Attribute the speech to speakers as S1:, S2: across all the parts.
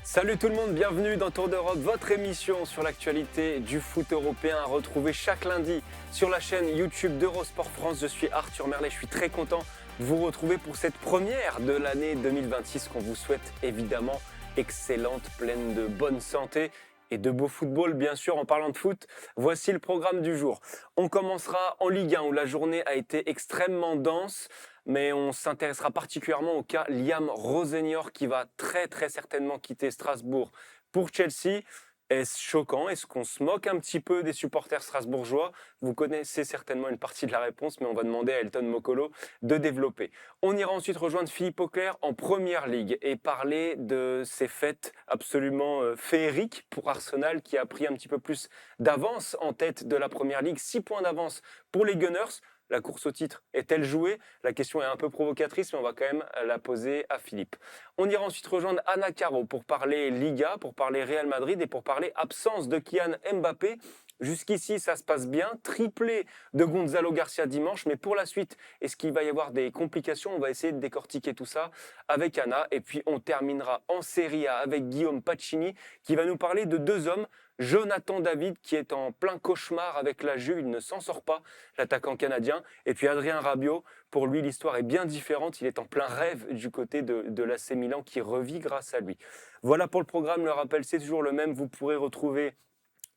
S1: Salut tout le monde, bienvenue dans Tour d'Europe, votre émission sur l'actualité du foot européen à retrouver chaque lundi sur la chaîne YouTube d'Eurosport France. Je suis Arthur Merlet, je suis très content de vous retrouver pour cette première de l'année 2026 qu'on vous souhaite évidemment excellente, pleine de bonne santé et de beau football, bien sûr. En parlant de foot, voici le programme du jour. On commencera en Ligue 1 où la journée a été extrêmement dense, mais on s'intéressera particulièrement au cas Liam Rosenior qui va très certainement quitter Strasbourg pour Chelsea. Est-ce choquant? Est-ce qu'on se moque un petit peu des supporters strasbourgeois? Vous connaissez certainement une partie de la réponse, mais on va demander à Elton Mokolo de développer. On ira ensuite rejoindre Philippe Auclair en Première Ligue et parler de ces fêtes absolument féeriques pour Arsenal qui a pris un petit peu plus d'avance en tête de la Première Ligue. 6 points d'avance pour les Gunners. La course au titre est-elle jouée? La question est un peu provocatrice, mais on va quand même la poser à Philippe. On ira ensuite rejoindre Anna Caro pour parler Liga, pour parler Real Madrid et pour parler absence de Kylian Mbappé. Jusqu'ici, ça se passe bien. Triplé de Gonzalo Garcia dimanche, mais pour la suite, est-ce qu'il va y avoir des complications? On va essayer de décortiquer tout ça avec Anna. Et puis, on terminera en Serie A avec Guillaume Pacini qui va nous parler de deux hommes. Jonathan David qui est en plein cauchemar avec la Juve, il ne s'en sort pas, l'attaquant canadien. Et puis Adrien Rabiot, pour lui l'histoire est bien différente, il est en plein rêve du côté de l'AC Milan qui revit grâce à lui. Voilà pour le programme, le rappel c'est toujours le même, vous pourrez retrouver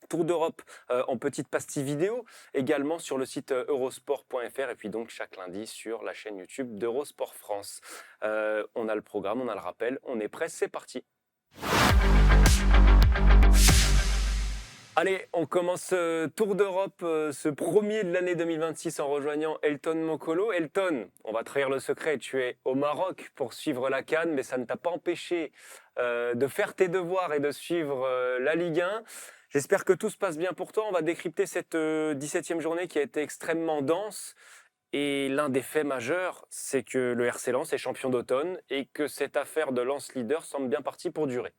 S1: Tour d'Europe en petite pastille vidéo, également sur le site eurosport.fr et puis donc chaque lundi sur la chaîne YouTube d'Eurosport France. On a le programme, on a le rappel, on est prêt, c'est parti. Allez, on commence Tour d'Europe, ce premier de l'année 2026 en rejoignant Elton Mokolo. Elton, on va trahir le secret, tu es au Maroc pour suivre la CAN, mais ça ne t'a pas empêché de faire tes devoirs et de suivre la Ligue 1. J'espère que tout se passe bien pour toi. On va décrypter cette 17e journée qui a été extrêmement dense. Et l'un des faits majeurs, c'est que le RC Lens est champion d'automne et que cette affaire de Lens leader semble bien partie pour durer.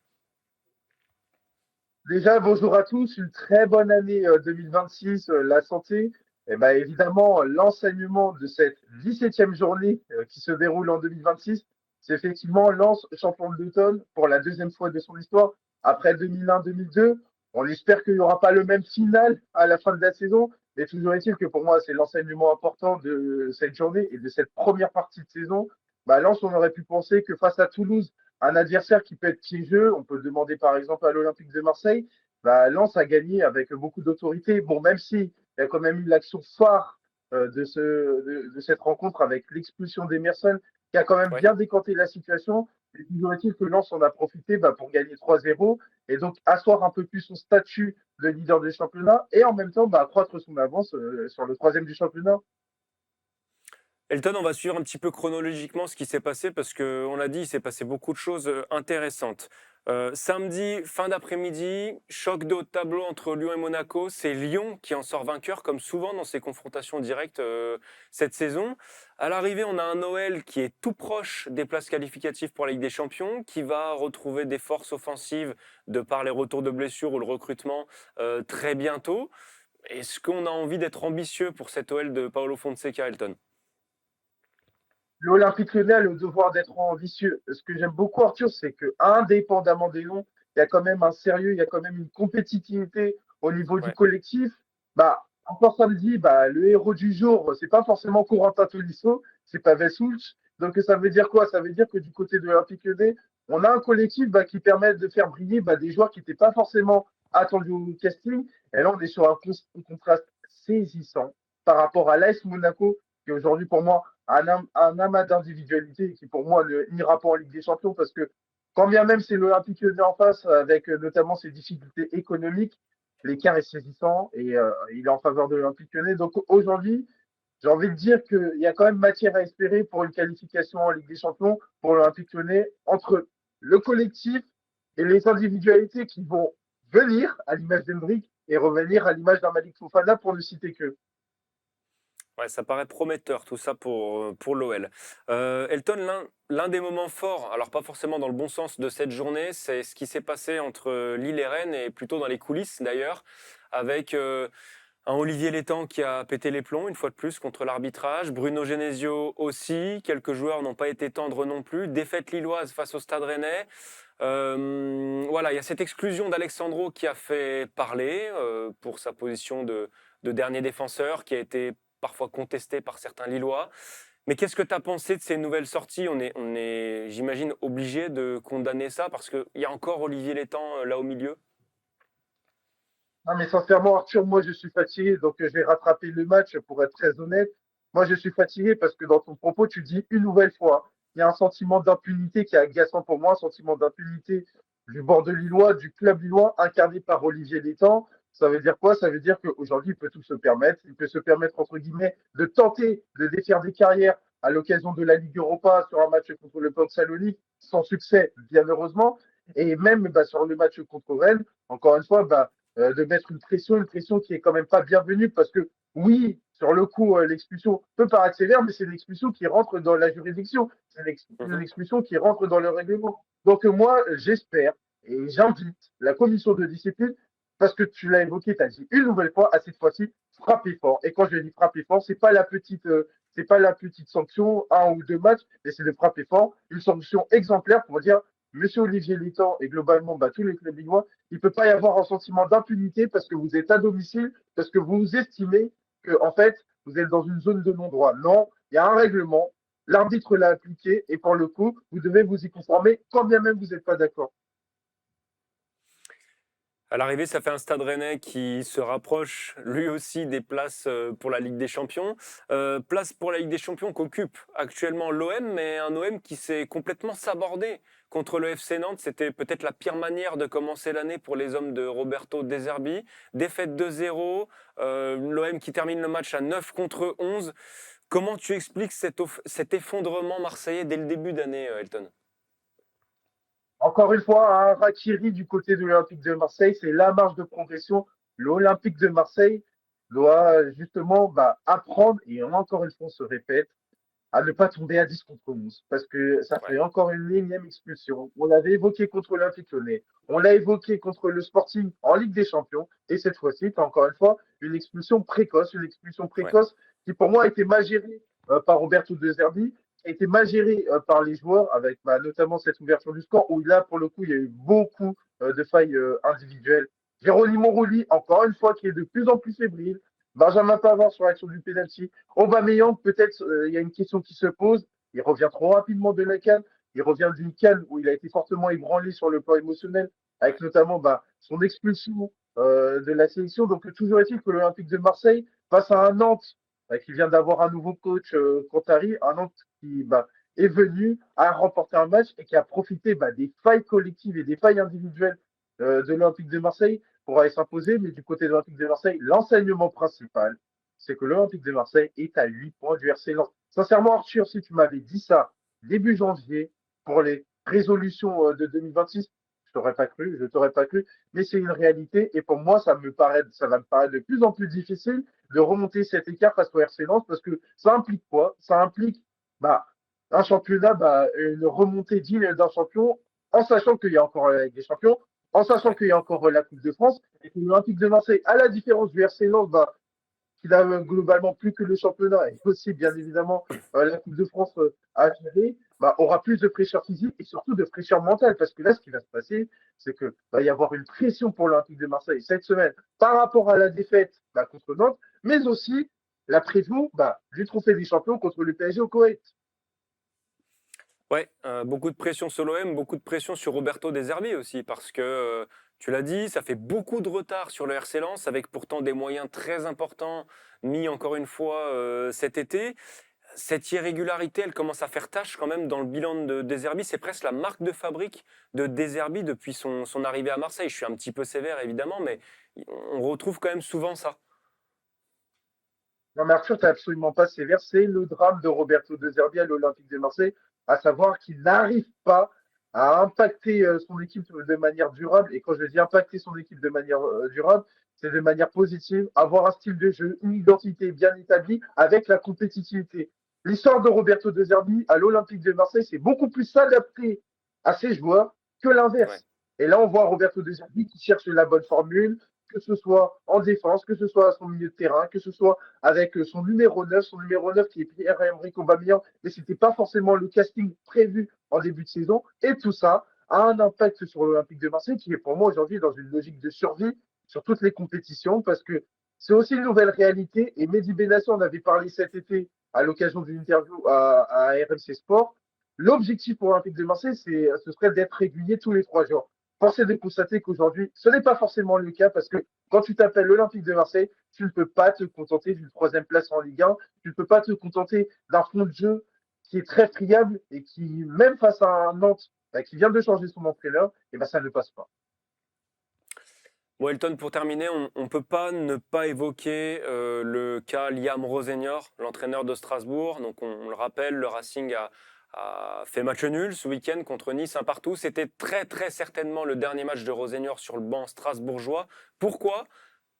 S2: Déjà, bonjour à tous, une très bonne année 2026, la santé. Et ben évidemment, l'enseignement de cette 17e journée qui se déroule en 2026, c'est effectivement Lens champion de l'automne pour la deuxième fois de son histoire, après 2001-2002. On espère qu'il n'y aura pas le même final à la fin de la saison, mais toujours est-il que pour moi, c'est l'enseignement important de cette journée et de cette première partie de saison. Bah, Lens, on aurait pu penser que face à Toulouse, un adversaire qui peut être piégeux. On peut demander par exemple à l'Olympique de Marseille. Bah, Lens a gagné avec beaucoup d'autorité. Bon, même s'il y a quand même eu l'action phare de cette rencontre avec l'expulsion d'Emerson, qui a quand même
S1: Ouais.
S2: bien décanté la situation. Et toujours est-il que Lens en a profité pour gagner 3-0 et donc asseoir un peu plus son statut de leader du championnat et en même temps accroître son avance sur le troisième du championnat.
S1: Elton, on va suivre un petit peu chronologiquement ce qui s'est passé parce qu'on l'a dit, il s'est passé beaucoup de choses intéressantes. Samedi, fin d'après-midi, choc de haut de tableau entre Lyon et Monaco. C'est Lyon qui en sort vainqueur, comme souvent dans ses confrontations directes cette saison. À l'arrivée, on a un Noël qui est tout proche des places qualificatives pour la Ligue des Champions, qui va retrouver des forces offensives de par les retours de blessures ou le recrutement très bientôt. Est-ce qu'on a envie d'être ambitieux pour cet OL de Paolo Fonseca, Elton?
S2: L'Olympique Lyonnais a le devoir d'être ambitieux. Ce que j'aime beaucoup, Arthur, c'est que, indépendamment des noms, il y a quand même un sérieux, il y a quand même une compétitivité au niveau du
S1: Ouais.
S2: collectif. Encore samedi, le héros du jour, c'est pas forcément Corentin Tolisso, c'est Pavel Souch. Donc, ça veut dire quoi? Ça veut dire que du côté de l'Olympique Lyonnais, on a un collectif qui permet de faire briller des joueurs qui n'étaient pas forcément attendus au casting. Et là, on est sur un contraste saisissant par rapport à l'AS Monaco, qui aujourd'hui, pour moi, un amas d'individualité qui, pour moi, n'ira pas en Ligue des Champions parce que, quand bien même c'est l'Olympique Lyonnais en face, avec notamment ses difficultés économiques, l'écart est saisissant et il est en faveur de l'Olympique Lyonnais. Donc aujourd'hui, j'ai envie de dire qu'il y a quand même matière à espérer pour une qualification en Ligue des Champions pour l'Olympique Lyonnais entre le collectif et les individualités qui vont venir à l'image d'Hendrick et revenir à l'image d'un Malik Fofana pour ne citer que.
S1: Ouais, ça paraît prometteur tout ça pour l'OL. Elton, l'un des moments forts, alors pas forcément dans le bon sens de cette journée, c'est ce qui s'est passé entre Lille et Rennes et plutôt dans les coulisses d'ailleurs, avec Un Olivier Létang qui a pété les plombs une fois de plus contre l'arbitrage. Bruno Genesio aussi. Quelques joueurs n'ont pas été tendres non plus. Défaite lilloise face au Stade Rennais. Voilà, il y a cette exclusion d'Alexandro qui a fait parler pour sa position de dernier défenseur, qui a été parfois contestée par certains Lillois. Mais qu'est-ce que tu as pensé de ces nouvelles sorties? On est, j'imagine, obligé de condamner ça parce qu'il y a encore Olivier Létang là au milieu.
S2: Non, mais sincèrement, Arthur, moi, je suis fatigué, donc je vais rattraper le match pour être très honnête. Moi, je suis fatigué parce que dans ton propos, tu dis une nouvelle fois, il y a un sentiment d'impunité qui est agaçant pour moi, un sentiment d'impunité du bord de Lillois, du club lillois, incarné par Olivier Létang. Ça veut dire quoi? Ça veut dire qu'aujourd'hui, il peut tout se permettre. Il peut se permettre, entre guillemets, de tenter de défaire des carrières à l'occasion de la Ligue Europa sur un match contre le Port Salonique, sans succès, bien heureusement. Et même bah, sur le match contre Rennes, encore une fois, bah, de mettre une pression qui est quand même pas bienvenue parce que oui, sur le coup, l'expulsion peut paraître sévère, mais c'est une expulsion qui rentre dans la juridiction, c'est une
S1: Mhm.
S2: expulsion qui rentre dans le règlement. Donc moi, j'espère et j'invite la commission de discipline, parce que tu l'as évoqué, tu as dit une nouvelle fois, à cette fois-ci, frapper fort. Et quand je dis frapper fort, c'est pas la petite sanction, un ou deux matchs, mais c'est de frapper fort, une sanction exemplaire pour dire, Monsieur Olivier Létang et globalement bah, tous les clubs lillois, il ne peut pas y avoir un sentiment d'impunité parce que vous êtes à domicile, parce que vous estimez que, en fait, vous êtes dans une zone de non-droit. Non, il y a un règlement, l'arbitre l'a appliqué et pour le coup, vous devez vous y conformer quand bien même vous n'êtes pas d'accord.
S1: À l'arrivée, ça fait un Stade Rennais qui se rapproche lui aussi des places pour la Ligue des Champions. Place pour la Ligue des Champions qu'occupe actuellement l'OM, mais un OM qui s'est complètement sabordé contre le FC Nantes. C'était peut-être la pire manière de commencer l'année pour les hommes de Roberto De Zerbi. Défaite 2-0, l'OM qui termine le match à 9 contre 11. Comment tu expliques cet effondrement marseillais dès le début d'année, Elton?
S2: Encore une fois, un Rakiri du côté de l'Olympique de Marseille, c'est la marge de progression. L'Olympique de Marseille doit justement bah, apprendre, et encore une fois, on se répète, à ne pas tomber à 10 contre 11, parce que ça
S1: Ouais,
S2: fait encore une énième expulsion. On l'avait évoqué contre l'Olympique Lyonnais, on l'a évoqué contre le Sporting en Ligue des Champions, et cette fois-ci, tu as encore une fois une expulsion
S1: ouais.
S2: précoce qui pour moi a été mal gérée par Roberto De Zerbi, a été mal gérée par les joueurs, avec bah, notamment cette ouverture du score, où là, pour le coup, il y a eu beaucoup de failles individuelles. Geronimo Rulli, encore une fois, qui est de plus en plus fébrile. Benjamin Pavard sur l'action du penalty. Aubameyang, peut-être, il y a une question qui se pose. Il revient trop rapidement de la canne. Il revient d'une canne où il a été fortement ébranlé sur le plan émotionnel, avec notamment bah, son expulsion de la sélection. Donc, toujours est-il que l'Olympique de Marseille, face à un Nantes qui vient d'avoir un nouveau coach, Contari, un Nantes qui bah, est venu à remporter un match et qui a profité bah, des failles collectives et des failles individuelles de l'Olympique de Marseille pour aller s'imposer. Mais du côté de l'Olympique de Marseille, l'enseignement principal, c'est que l'Olympique de Marseille est à 8 points du RC Lens. Sincèrement, Arthur, si tu m'avais dit ça début janvier pour les résolutions de 2026, je t'aurais pas cru, je t'aurais pas cru, mais c'est une réalité et pour moi, ça va me paraître de plus en plus difficile de remonter cet écart face au RC Lens parce que ça implique quoi? Ça implique bah, un championnat, bah, une remontée digne d'un champion en sachant qu'il y a encore la Ligue des Champions, en sachant
S1: Ouais.
S2: qu'il y a encore la Coupe de France et que l'Olympique de Marseille, à la différence du RC Lens, bah, qui n'a globalement plus que le championnat et aussi bien évidemment la Coupe de France à gérer, bah, aura plus de fraîcheur physique et surtout de fraîcheur mentale. Parce que là, ce qui va se passer, c'est que va y avoir une pression pour l'Olympique de Marseille cette semaine par rapport à la défaite bah, contre Nantes, mais aussi la preview bah, du Trophée des Champions contre le PSG au Koweït.
S1: Ouais, beaucoup de pression sur l'OM, beaucoup de pression sur Roberto De Zerbi aussi, parce que tu l'as dit, ça fait beaucoup de retard sur le RC Lens, avec pourtant des moyens très importants mis encore une fois cet été. Cette irrégularité, elle commence à faire tâche quand même dans le bilan de De Zerbi. C'est presque la marque de fabrique de De Zerbi depuis son arrivée à Marseille. Je suis un petit peu sévère évidemment, mais on retrouve quand même souvent ça.
S2: Non, mais Arthur, tu absolument pas sévère. C'est le drame de Roberto De Zerbi à l'Olympique de Marseille, à savoir qu'il n'arrive pas à impacter son équipe de manière durable. Et quand je dis impacter son équipe de manière durable, c'est de manière positive, avoir un style de jeu, une identité bien établie avec la compétitivité. L'histoire de Roberto De Zerbi à l'Olympique de Marseille, c'est beaucoup plus s'adapter à ses joueurs que
S1: Ouais.
S2: l'inverse. Et là, on voit Roberto De Zerbi qui cherche la bonne formule, que ce soit en défense, que ce soit à son milieu de terrain, que ce soit avec son numéro 9 qui est Pierre-Emerick Aubameyang, mais c'était pas forcément le casting prévu en début de saison. Et tout ça a un impact sur l'Olympique de Marseille qui est pour moi aujourd'hui dans une logique de survie sur toutes les compétitions parce que c'est aussi une nouvelle réalité. Et Mehdi Benassi en avait parlé cet été à l'occasion d'une interview à RMC Sport. L'objectif pour l'Olympique de Marseille, ce serait d'être régulier tous les 3 jours. Force est de constater qu'aujourd'hui, ce n'est pas forcément le cas parce que quand tu t'appelles l'Olympique de Marseille, tu ne peux pas te contenter d'une troisième place en Ligue 1. Tu ne peux pas te contenter d'un fond de jeu qui est très friable et qui, même face à un Nantes qui vient de changer son entraîneur, et ben ça ne passe pas.
S1: Bon, Elton, pour terminer, on ne peut pas ne pas évoquer le cas Liam Rosenior, l'entraîneur de Strasbourg. Donc, on le rappelle, le Racing a fait match nul ce week-end contre Nice, un partout. C'était très, très certainement le dernier match de Rosenior sur le banc strasbourgeois. Pourquoi?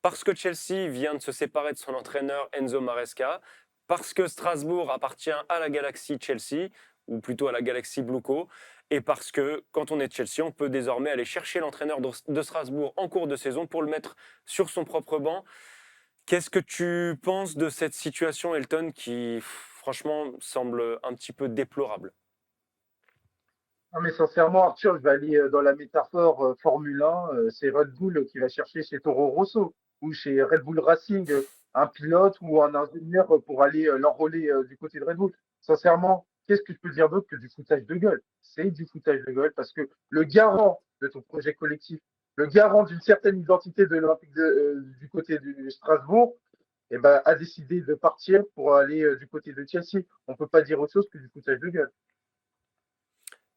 S1: Parce que Chelsea vient de se séparer de son entraîneur Enzo Maresca, parce que Strasbourg appartient à la Galaxy Chelsea, ou plutôt à la Galaxy Blueco, et parce que quand on est Chelsea, on peut désormais aller chercher l'entraîneur de Strasbourg en cours de saison pour le mettre sur son propre banc. Qu'est-ce que tu penses de cette situation, Elton, qui franchement semble un petit peu déplorable?
S2: Non, mais sincèrement, Arthur, je vais aller dans la métaphore Formule 1. C'est Red Bull qui va chercher chez Toro Rosso ou chez Red Bull Racing un pilote ou un ingénieur pour aller l'enrôler du côté de Red Bull. Sincèrement, qu'est-ce que je peux dire d'autre que du foutage de gueule? C'est du foutage de gueule parce que le garant de ton projet collectif, le garant d'une certaine identité de l'Olympique du côté du Strasbourg, eh ben, a décidé de partir pour aller du côté de Chelsea. On ne peut pas dire autre chose que du foutage de gueule.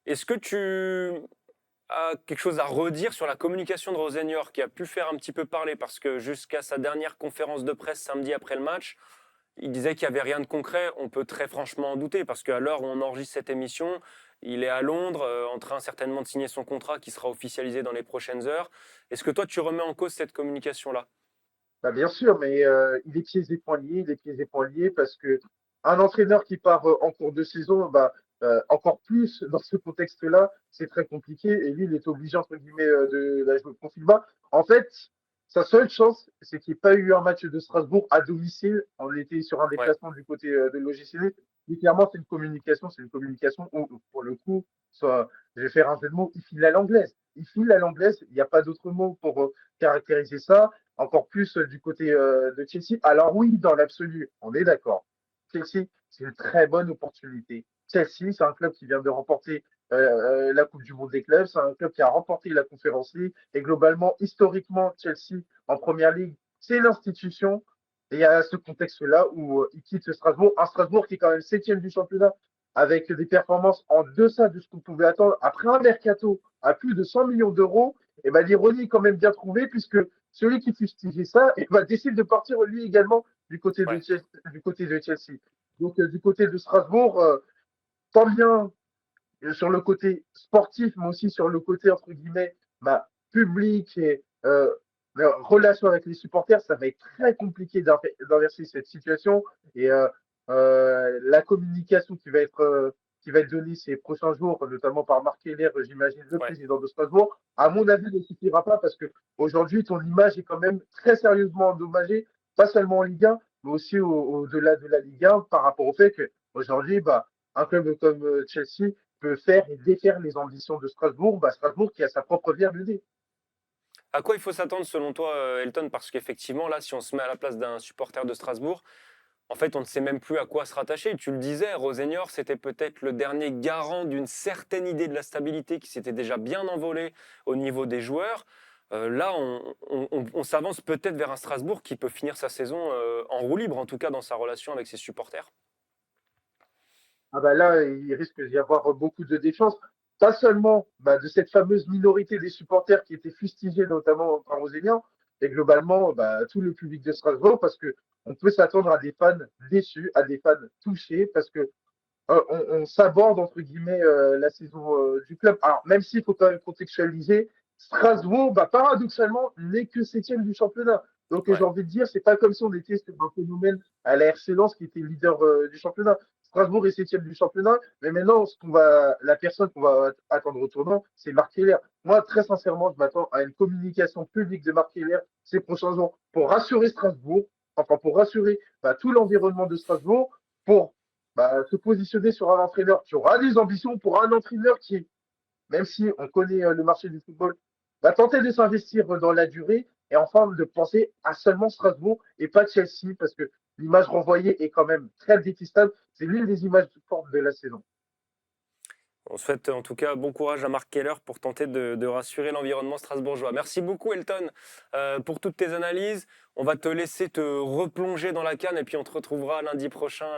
S1: Est-ce que tu as quelque chose à redire sur la communication de Rosenior qui a pu faire un petit peu parler parce que jusqu'à sa dernière conférence de presse samedi après le match, il disait qu'il n'y avait rien de concret. On peut très franchement en douter parce qu'à l'heure où on enregistre cette émission, il est à Londres en train certainement de signer son contrat qui sera officialisé dans les prochaines heures. Est-ce que toi tu remets en cause cette communication-là?
S2: Bah, bien sûr, mais il est pieds et poings liés, il est pieds et poings liés parce que un entraîneur qui part en cours de saison, bah, encore plus dans ce contexte-là, c'est très compliqué et lui, il est obligé, entre guillemets, de la jouer au profil bas. En fait, sa seule chance, c'est qu'il n'y ait pas eu un match de Strasbourg à domicile. On était sur un
S1: Ouais.
S2: déplacement du côté de l'OGC. Mais clairement, c'est une communication où, pour le coup, soit, je vais faire un jeu de mots, il file à l'anglaise. Il file à l'anglaise, il n'y a pas d'autre mot pour caractériser ça encore plus du côté de Chelsea. Alors oui, dans l'absolu, on est d'accord. Chelsea, c'est une très bonne opportunité. Chelsea, c'est un club qui vient de remporter la Coupe du Monde des clubs, c'est un club qui a remporté la Conference League et globalement, historiquement, Chelsea en Première Ligue, c'est l'institution. Et il y a ce contexte-là où il quitte Strasbourg, un Strasbourg qui est quand même septième du championnat, avec des performances en deçà de ce qu'on pouvait attendre après un mercato à plus de 100 millions d'euros. Et ben l'ironie est quand même bien trouvée puisque celui qui fustigeait ça décide de partir lui également du côté de
S1: Ouais.
S2: Chelsea. Du côté de Chelsea. Donc du côté de Strasbourg, tant bien sur le côté sportif, mais aussi sur le côté entre guillemets public et relation avec les supporters, ça va être très compliqué d'inverser cette situation et la communication qui va être donnée ces prochains jours, notamment par Marc Keller, j'imagine, le
S1: Ouais.
S2: président de Strasbourg, à mon avis, ne suffira pas parce que aujourd'hui, ton image est quand même très sérieusement endommagée, pas seulement en Ligue 1, mais aussi au-delà de la Ligue 1 par rapport au fait qu'aujourd'hui, un club comme Chelsea peut faire et défaire les ambitions de Strasbourg, Strasbourg qui a sa propre bière de nez.
S1: À quoi il faut s'attendre selon toi, Elton? Parce qu'effectivement, là, si on se met à la place d'un supporter de Strasbourg, en fait, on ne sait même plus à quoi se rattacher. Tu le disais, Rosenior, c'était peut-être le dernier garant d'une certaine idée de la stabilité qui s'était déjà bien envolée au niveau des joueurs. Là, on s'avance peut-être vers un Strasbourg qui peut finir sa saison en roue libre, en tout cas dans sa relation avec ses supporters.
S2: Là, il risque d'y avoir beaucoup de défiance, pas seulement de cette fameuse minorité des supporters qui étaient fustigés notamment par Rosenior, et globalement tout le public de Strasbourg, parce que on peut s'attendre à des fans déçus, à des fans touchés, parce que on s'aborde entre guillemets la saison du club. Alors même s'il faut quand même contextualiser, Strasbourg, paradoxalement, n'est que septième du championnat. Donc j'ai
S1: Ouais.
S2: envie de dire, c'est pas comme si on était sur un phénomène à la RC Lens qui était leader du championnat. Strasbourg est septième du championnat, mais maintenant, la personne qu'on va attendre au tournant, c'est Marc Keller. Moi, très sincèrement, je m'attends à une communication publique de Marc Keller ces prochains jours pour rassurer Strasbourg, enfin pour rassurer tout l'environnement de Strasbourg, pour se positionner sur un entraîneur qui aura des ambitions, pour un entraîneur qui, même si on connaît le marché du football, va tenter de s'investir dans la durée et enfin de penser à seulement Strasbourg et pas Chelsea parce que l'image renvoyée est quand même très détestable. C'est l'une des images fortes de la saison.
S1: On souhaite en tout cas bon courage à Marc Keller pour tenter de rassurer l'environnement strasbourgeois. Merci beaucoup Elton pour toutes tes analyses. On va te laisser te replonger dans la CAN et puis on te retrouvera lundi prochain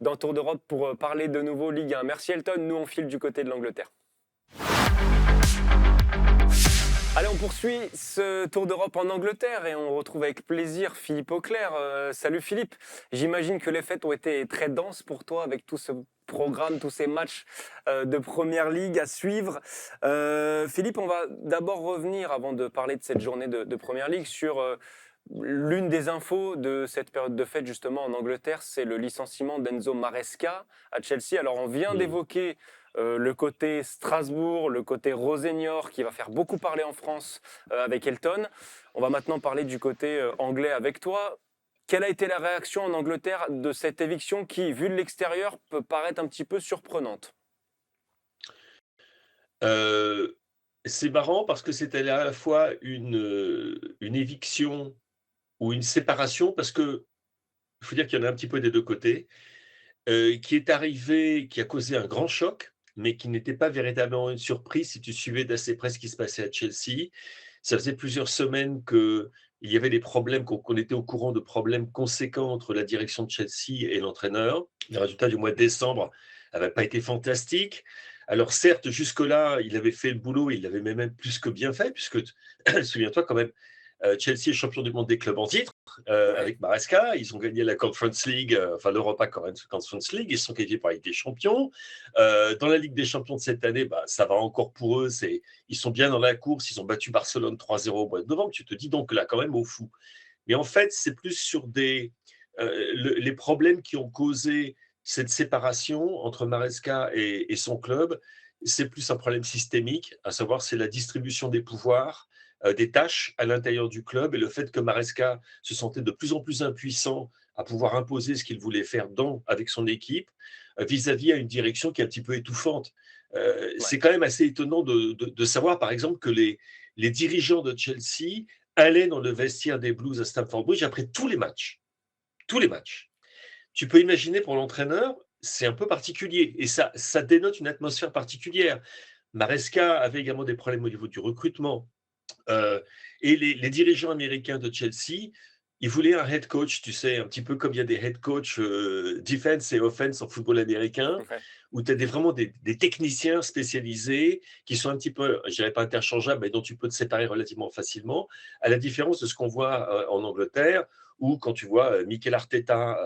S1: dans Tour d'Europe pour parler de nouveau Ligue 1. Merci Elton, nous on file du côté de l'Angleterre. Allez, on poursuit ce tour d'Europe en Angleterre et on retrouve avec plaisir Philippe Auclair. Salut Philippe, j'imagine que les fêtes ont été très denses pour toi avec tout ce programme, tous ces matchs de Première Ligue à suivre. Philippe, on va d'abord revenir, avant de parler de cette journée de Première Ligue, sur l'une des infos de cette période de fête justement en Angleterre, c'est le licenciement d'Enzo Maresca à Chelsea. Alors on vient d'évoquer le côté Strasbourg, le côté Rossignol qui va faire beaucoup parler en France avec Elton. On va maintenant parler du côté anglais avec toi. Quelle a été la réaction en Angleterre de cette éviction qui, vue de l'extérieur, peut paraître un petit peu surprenante?
S3: C'est marrant parce que c'était à la fois une éviction ou une séparation, parce que il faut dire qu'il y en a un petit peu des deux côtés, qui est arrivé, qui a causé un grand choc, mais qui n'était pas véritablement une surprise si tu suivais d'assez près ce qui se passait à Chelsea. Ça faisait plusieurs semaines qu'il y avait des problèmes, qu'on était au courant de problèmes conséquents entre la direction de Chelsea et l'entraîneur. Les résultats du mois de décembre n'avaient pas été fantastiques. Alors certes, jusque-là, il avait fait le boulot, il l'avait même plus que bien fait, puisque, souviens-toi quand même, Chelsea est champion du monde des clubs en titre avec Maresca. Ils ont gagné la Conference League, enfin l'Europa Conference League. Ils sont qualifiés pour la Ligue des Champions. Dans la Ligue des Champions de cette année, ça va encore pour eux. Ils sont bien dans la course. Ils ont battu Barcelone 3-0 au mois de novembre. Tu te dis donc là, quand même, au fou. Mais en fait, c'est plus sur les problèmes qui ont causé cette séparation entre Maresca et son club. C'est plus un problème systémique, à savoir c'est la distribution des pouvoirs, des tâches à l'intérieur du club et le fait que Maresca se sentait de plus en plus impuissant à pouvoir imposer ce qu'il voulait faire avec son équipe vis-à-vis à une direction qui est un petit peu étouffante. C'est quand même assez étonnant de savoir, par exemple, que les dirigeants de Chelsea allaient dans le vestiaire des Blues à Stamford Bridge après tous les matchs. Tous les matchs. Tu peux imaginer pour l'entraîneur, c'est un peu particulier et ça dénote une atmosphère particulière. Maresca avait également des problèmes au niveau du recrutement. Et les dirigeants américains de Chelsea, ils voulaient un head coach, tu sais, un petit peu comme il y a des head coach defense et offense en football américain, où tu as vraiment des techniciens spécialisés qui sont un petit peu, je dirais pas interchangeables, mais dont tu peux te séparer relativement facilement, à la différence de ce qu'on voit en Angleterre, où quand tu vois Mikel Arteta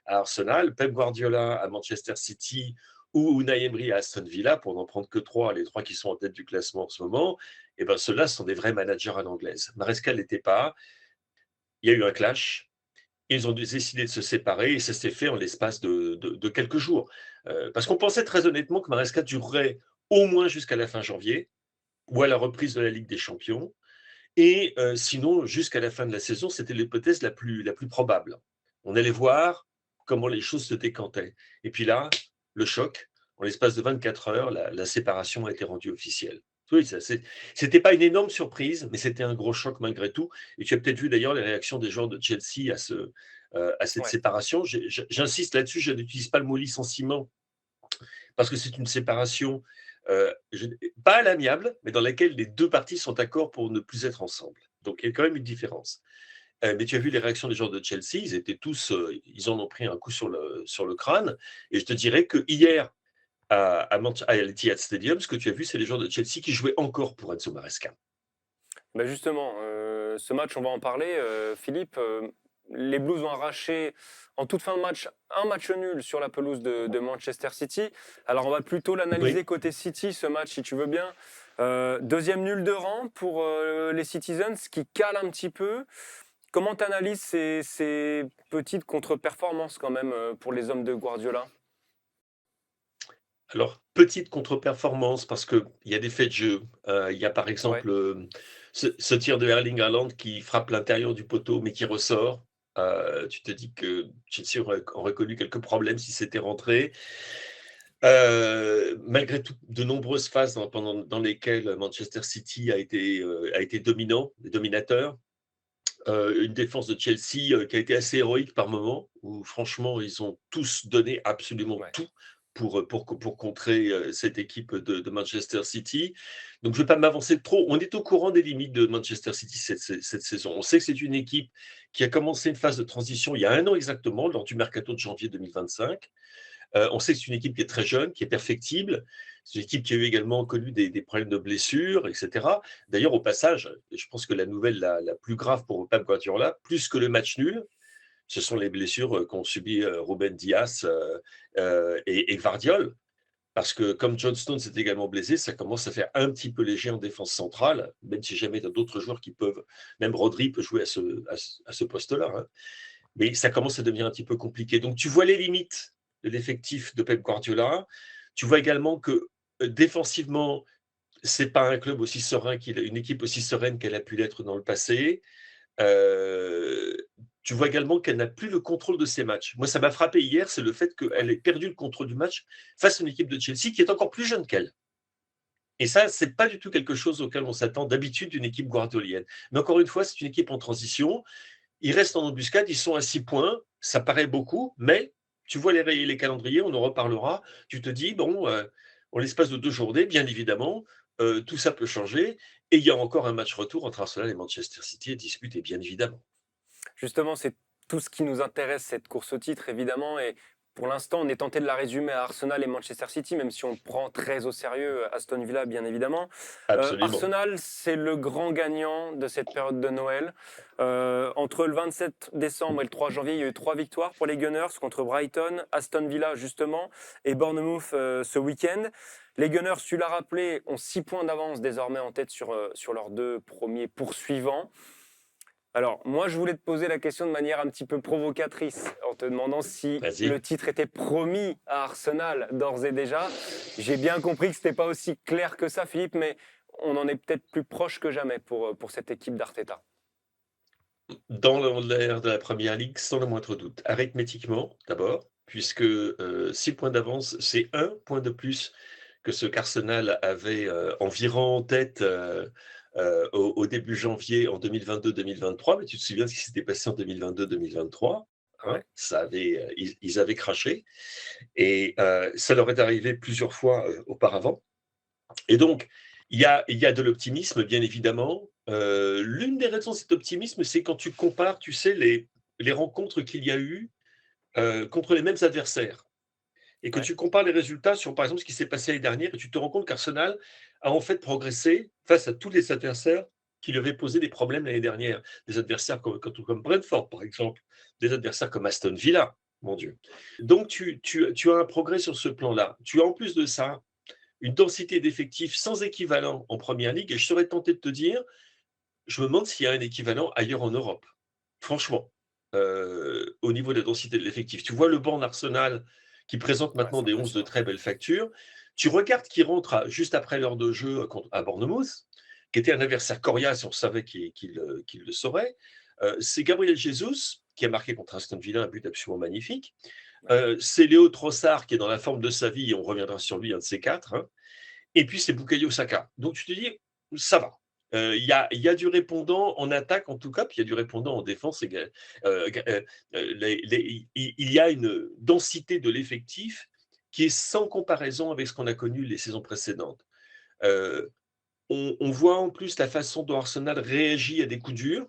S3: à Arsenal, Pep Guardiola à Manchester City ou Unai Emery à Aston Villa, pour n'en prendre que les trois qui sont en tête du classement en ce moment, et ben ceux-là sont des vrais managers à l'anglaise. Maresca ne l'était pas. Il y a eu un clash. Ils ont décidé de se séparer et ça s'est fait en l'espace de quelques jours. Parce qu'on pensait très honnêtement que Maresca durerait au moins jusqu'à la fin janvier ou à la reprise de la Ligue des Champions. Et sinon, jusqu'à la fin de la saison, c'était l'hypothèse la plus probable. On allait voir comment les choses se décantaient. Et puis là, le choc, en l'espace de 24 heures, la séparation a été rendue officielle. Oui, c'était pas une énorme surprise, mais c'était un gros choc malgré tout. Et tu as peut-être vu d'ailleurs les réactions des joueurs de Chelsea à cette séparation. J'insiste là-dessus, je n'utilise pas le mot licenciement parce que c'est une séparation pas à l'amiable, mais dans laquelle les deux parties sont d'accord pour ne plus être ensemble. Donc il y a quand même une différence. Mais tu as vu les réactions des joueurs de Chelsea, ils étaient tous, ils en ont pris un coup sur le crâne. Et je te dirais que hier, à l'Etihad Stadium, ce que tu as vu, c'est les joueurs de Chelsea qui jouaient encore pour Enzo Maresca.
S1: Ben justement, ce match, on va en parler. Philippe, les Blues ont arraché en toute fin de match un match nul sur la pelouse de Manchester City. Alors on va plutôt l'analyser côté City, ce match, si tu veux bien. Deuxième nul de rang pour les Citizens, qui cale un petit peu. Comment tu analyses ces petites contre-performances quand même pour les hommes de Guardiola?
S3: Alors, petite contre-performance parce qu'il y a des faits de jeu. Il y a par
S1: Ouais,
S3: exemple ce tir de Erling Haaland qui frappe l'intérieur du poteau mais qui ressort. Tu te dis que Chelsea aurait connu quelques problèmes si c'était rentré. Malgré tout, de nombreuses phases dans lesquelles Manchester City a été dominant, dominateur. Une défense de Chelsea qui a été assez héroïque par moment, où franchement, ils ont tous donné absolument
S1: ouais.
S3: tout pour contrer cette équipe de Manchester City. Donc, je ne vais pas m'avancer trop. On est au courant des limites de Manchester City cette saison. On sait que c'est une équipe qui a commencé une phase de transition il y a un an exactement, lors du mercato de janvier 2025. On sait que c'est une équipe qui est très jeune, qui est perfectible. C'est une équipe qui a eu également connu des problèmes de blessures, etc. D'ailleurs, au passage, je pense que la nouvelle la plus grave pour Pep Guardiola, plus que le match nul, ce sont les blessures qu'ont subi Ruben Dias et Gvardiol. Parce que comme John Stones est également blessé, ça commence à faire un petit peu léger en défense centrale, même si jamais tu as d'autres joueurs qui peuvent, même Rodri peut jouer à ce poste-là. Hein. Mais ça commence à devenir un petit peu compliqué. Donc, tu vois les limites de l'effectif de Pep Guardiola. Tu vois également que défensivement, c'est pas un club aussi serein une équipe aussi sereine qu'elle a pu l'être dans le passé. Euh, Tu vois également qu'elle n'a plus le contrôle de ses matchs. Moi, ça m'a frappé hier, c'est le fait qu'elle
S1: Ouais.
S3: ait perdu le contrôle du match face à une équipe de Chelsea qui est encore plus jeune qu'elle. Et ça, c'est pas du tout quelque chose auquel on s'attend d'habitude d'une équipe guardiolienne. Mais encore une fois, c'est une équipe en transition. Ils restent en embuscade, ils sont à 6 points, ça paraît beaucoup, mais tu vois les calendriers, on en reparlera. Tu te dis, bon, en l'espace de 2 journées, bien évidemment, tout ça peut changer. Et il y a encore un match retour entre Arsenal et Manchester City à disputer, bien évidemment.
S1: Justement, c'est tout ce qui nous intéresse, cette course au titre, évidemment. Et pour l'instant, on est tenté de la résumer à Arsenal et Manchester City, même si on prend très au sérieux Aston Villa, bien évidemment.
S3: Absolument.
S1: Arsenal, c'est le grand gagnant de cette période de Noël. Entre le 27 décembre et le 3 janvier, il y a eu 3 victoires pour les Gunners contre Brighton, Aston Villa, justement, et Bournemouth ce week-end. Les Gunners, tu l'as rappelé, ont 6 points d'avance désormais en tête sur leurs 2 premiers poursuivants. Alors, moi, je voulais te poser la question de manière un petit peu provocatrice, en te demandant si le
S3: Vas-y.
S1: titre était promis à Arsenal d'ores et déjà. J'ai bien compris que ce n'était pas aussi clair que ça, Philippe, mais on en est peut-être plus proche que jamais pour cette équipe d'Arteta.
S3: Dans l'ère de la Première Ligue, sans le moindre doute. Arithmétiquement, d'abord, puisque 6 points d'avance, c'est 1 point de plus que ce qu'Arsenal avait environ en tête au début janvier en 2022-2023. Mais tu te souviens de ce qui s'était passé en 2022-2023, hein,
S1: Ouais,
S3: ils avaient craché et ça leur est arrivé plusieurs fois auparavant. Et donc, il y a de l'optimisme, bien évidemment. L'une des raisons de cet optimisme, c'est quand tu compares, tu sais, les rencontres qu'il y a eu contre les mêmes adversaires. Et que
S1: ouais,
S3: tu compares les résultats sur, par exemple, ce qui s'est passé l'année dernière, et tu te rends compte qu'Arsenal a en fait progressé face à tous les adversaires qui lui avaient posé des problèmes l'année dernière. Des adversaires comme Brentford, par exemple. Des adversaires comme Aston Villa, mon Dieu. Donc, tu as un progrès sur ce plan-là. Tu as en plus de ça une densité d'effectifs sans équivalent en première ligue. Et je serais tenté de te dire, je me demande s'il y a un équivalent ailleurs en Europe. Franchement, au niveau de la densité de l'effectif. Tu vois le banc d'Arsenal qui présente
S1: ouais,
S3: maintenant
S1: c'est
S3: des 11 de
S1: impressionnant.
S3: très belle facture. Tu regardes qui rentre juste après l'heure de jeu à Bournemouth, qui était un adversaire coriace, on savait qu'il le saurait. C'est Gabriel Jesus, qui a marqué contre Aston Villa un but absolument magnifique.
S1: Ouais.
S3: C'est Léo Trossard, qui est dans la forme de sa vie, et on reviendra sur lui, un de ces quatre. Hein. Et puis, c'est Bukayo Saka. Donc, tu te dis, ça va. Il y a du répondant en attaque, en tout cas, puis il y a du répondant en défense. Il y a une densité de l'effectif qui est sans comparaison avec ce qu'on a connu les saisons précédentes. Euh, on voit en plus la façon dont Arsenal réagit à des coups durs.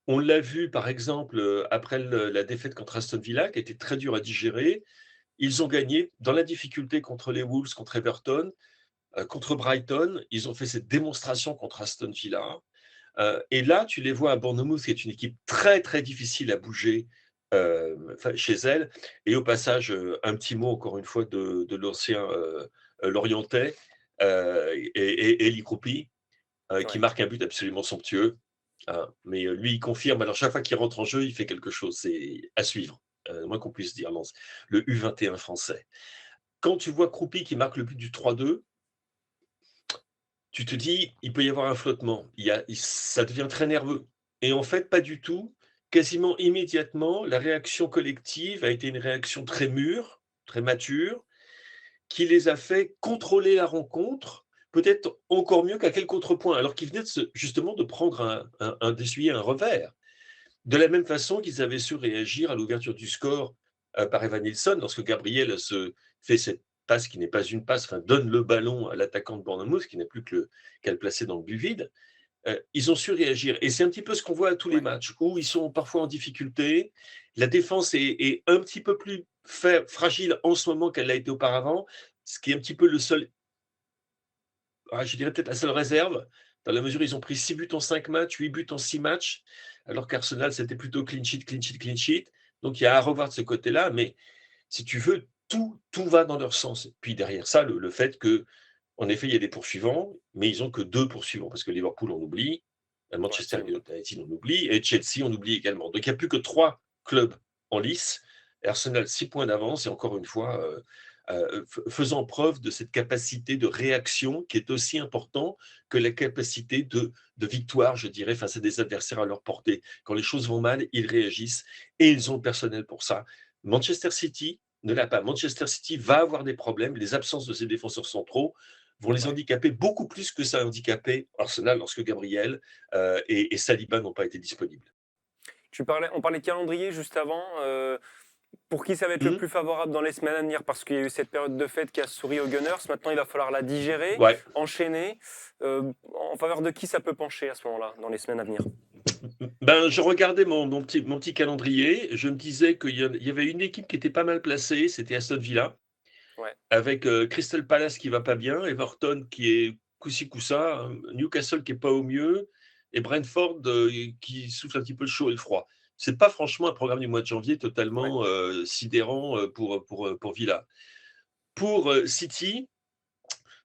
S3: On l'a vu, par exemple, après la défaite contre Aston Villa, qui était très dure à digérer. Ils ont gagné dans la difficulté contre les Wolves, contre Everton. Contre Brighton, ils ont fait cette démonstration contre Aston Villa. Et là, tu les vois à Bournemouth, qui est une équipe très, très difficile à bouger chez elle. Et au passage, un petit mot, encore une fois, de l'ancien Lorientais, Eli Kroupi, qui
S1: Ouais.
S3: marque un but absolument somptueux. Hein. Mais lui, il confirme. Alors, chaque fois qu'il rentre en jeu, il fait quelque chose. C'est à suivre, moins qu'on puisse dire. Le U21 français. quand tu vois Kroupi qui marque le but du 3-2, tu te dis, il peut y avoir un flottement. Ça devient très nerveux. Et en fait, pas du tout. Quasiment immédiatement, la réaction collective a été une réaction très mûre, très mature, qui les a fait contrôler la rencontre, peut-être encore mieux qu'à quel contrepoint, alors qu'ils venaient justement de prendre d'essuyer un revers. De la même façon qu'ils avaient su réagir à l'ouverture du score par Evan Nilsson, lorsque Gabriel se fait cette passe qui n'est pas une passe, enfin donne le ballon à l'attaquant de Bournemouth, qui n'a plus qu'à le placer dans le but vide. Ils ont su réagir. Et c'est un petit peu ce qu'on voit à tous les matchs, où ils sont parfois en difficulté. La défense est un petit peu plus fragile en ce moment qu'elle l'a été auparavant, ce qui est un petit peu le seul, je dirais peut-être la seule réserve, dans la mesure où ils ont pris 6 buts en 5 matchs, 8 buts en 6 matchs, alors qu'Arsenal, c'était plutôt clean sheet, clean sheet, clean sheet. Donc il y a à revoir de ce côté-là, mais si tu veux, tout va dans leur sens. Puis derrière ça, le fait que, en effet, il y a des poursuivants, mais ils n'ont que 2 poursuivants, parce que Liverpool, on oublie, Manchester United, on oublie, et Chelsea, on oublie également. Donc il n'y a plus que 3 clubs en lice. Arsenal, 6 points d'avance, et encore une fois, faisant preuve de cette capacité de réaction qui est aussi important que la capacité de victoire, je dirais, face à des adversaires à leur portée. Quand les choses vont mal, ils réagissent, et ils ont le personnel pour ça. Manchester City ne l'a pas. Manchester City va avoir des problèmes. Les absences de ses défenseurs centraux vont les handicaper beaucoup plus que ça a handicapé Arsenal lorsque Gabriel et Saliba n'ont pas été disponibles.
S1: On parlait de calendrier juste avant. Pour qui ça va être le plus favorable dans les semaines à venir? Parce qu'il y a eu cette période de fête qui a souri aux Gunners. Maintenant, il va falloir la digérer, enchaîner. En faveur de qui ça peut pencher à ce moment-là, dans les semaines à venir?
S3: Je regardais mon petit calendrier. Je me disais qu'il y avait une équipe qui était pas mal placée. C'était Aston Villa. Avec Crystal Palace qui va pas bien, Everton qui est coup-ci coup-ça, Newcastle qui est pas au mieux, et Brentford qui souffle un petit peu le chaud et le froid. C'est pas franchement un programme du mois de janvier totalement sidérant pour Villa. Pour City,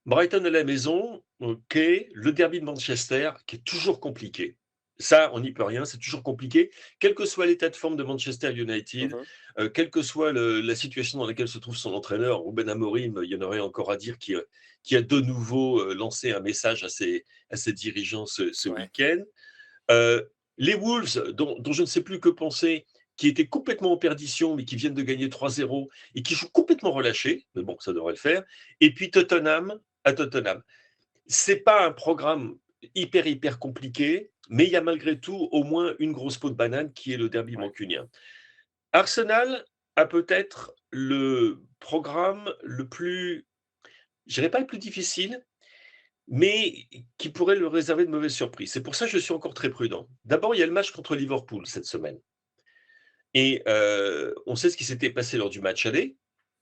S3: Brighton à la maison, ok, le derby de Manchester qui est toujours compliqué. Ça, on n'y peut rien, c'est toujours compliqué. Quel que soit l'état de forme de Manchester United, quelle que soit la situation dans laquelle se trouve son entraîneur, Ruben Amorim, il y en aurait encore à dire, qui a de nouveau lancé un message à ses dirigeants ce week-end. Les Wolves, dont je ne sais plus que penser, qui étaient complètement en perdition, mais qui viennent de gagner 3-0 et qui jouent complètement relâchés, mais bon, ça devrait le faire. Et puis Tottenham à Tottenham. C'est pas un programme hyper compliqué, mais il y a malgré tout au moins une grosse peau de banane qui est le derby mancunien. Arsenal a peut-être le programme le plus, je dirais pas le plus difficile, mais qui pourrait le réserver de mauvaises surprises. C'est pour ça que je suis encore très prudent. D'abord, il y a le match contre Liverpool cette semaine. Et on sait ce qui s'était passé lors du match aller,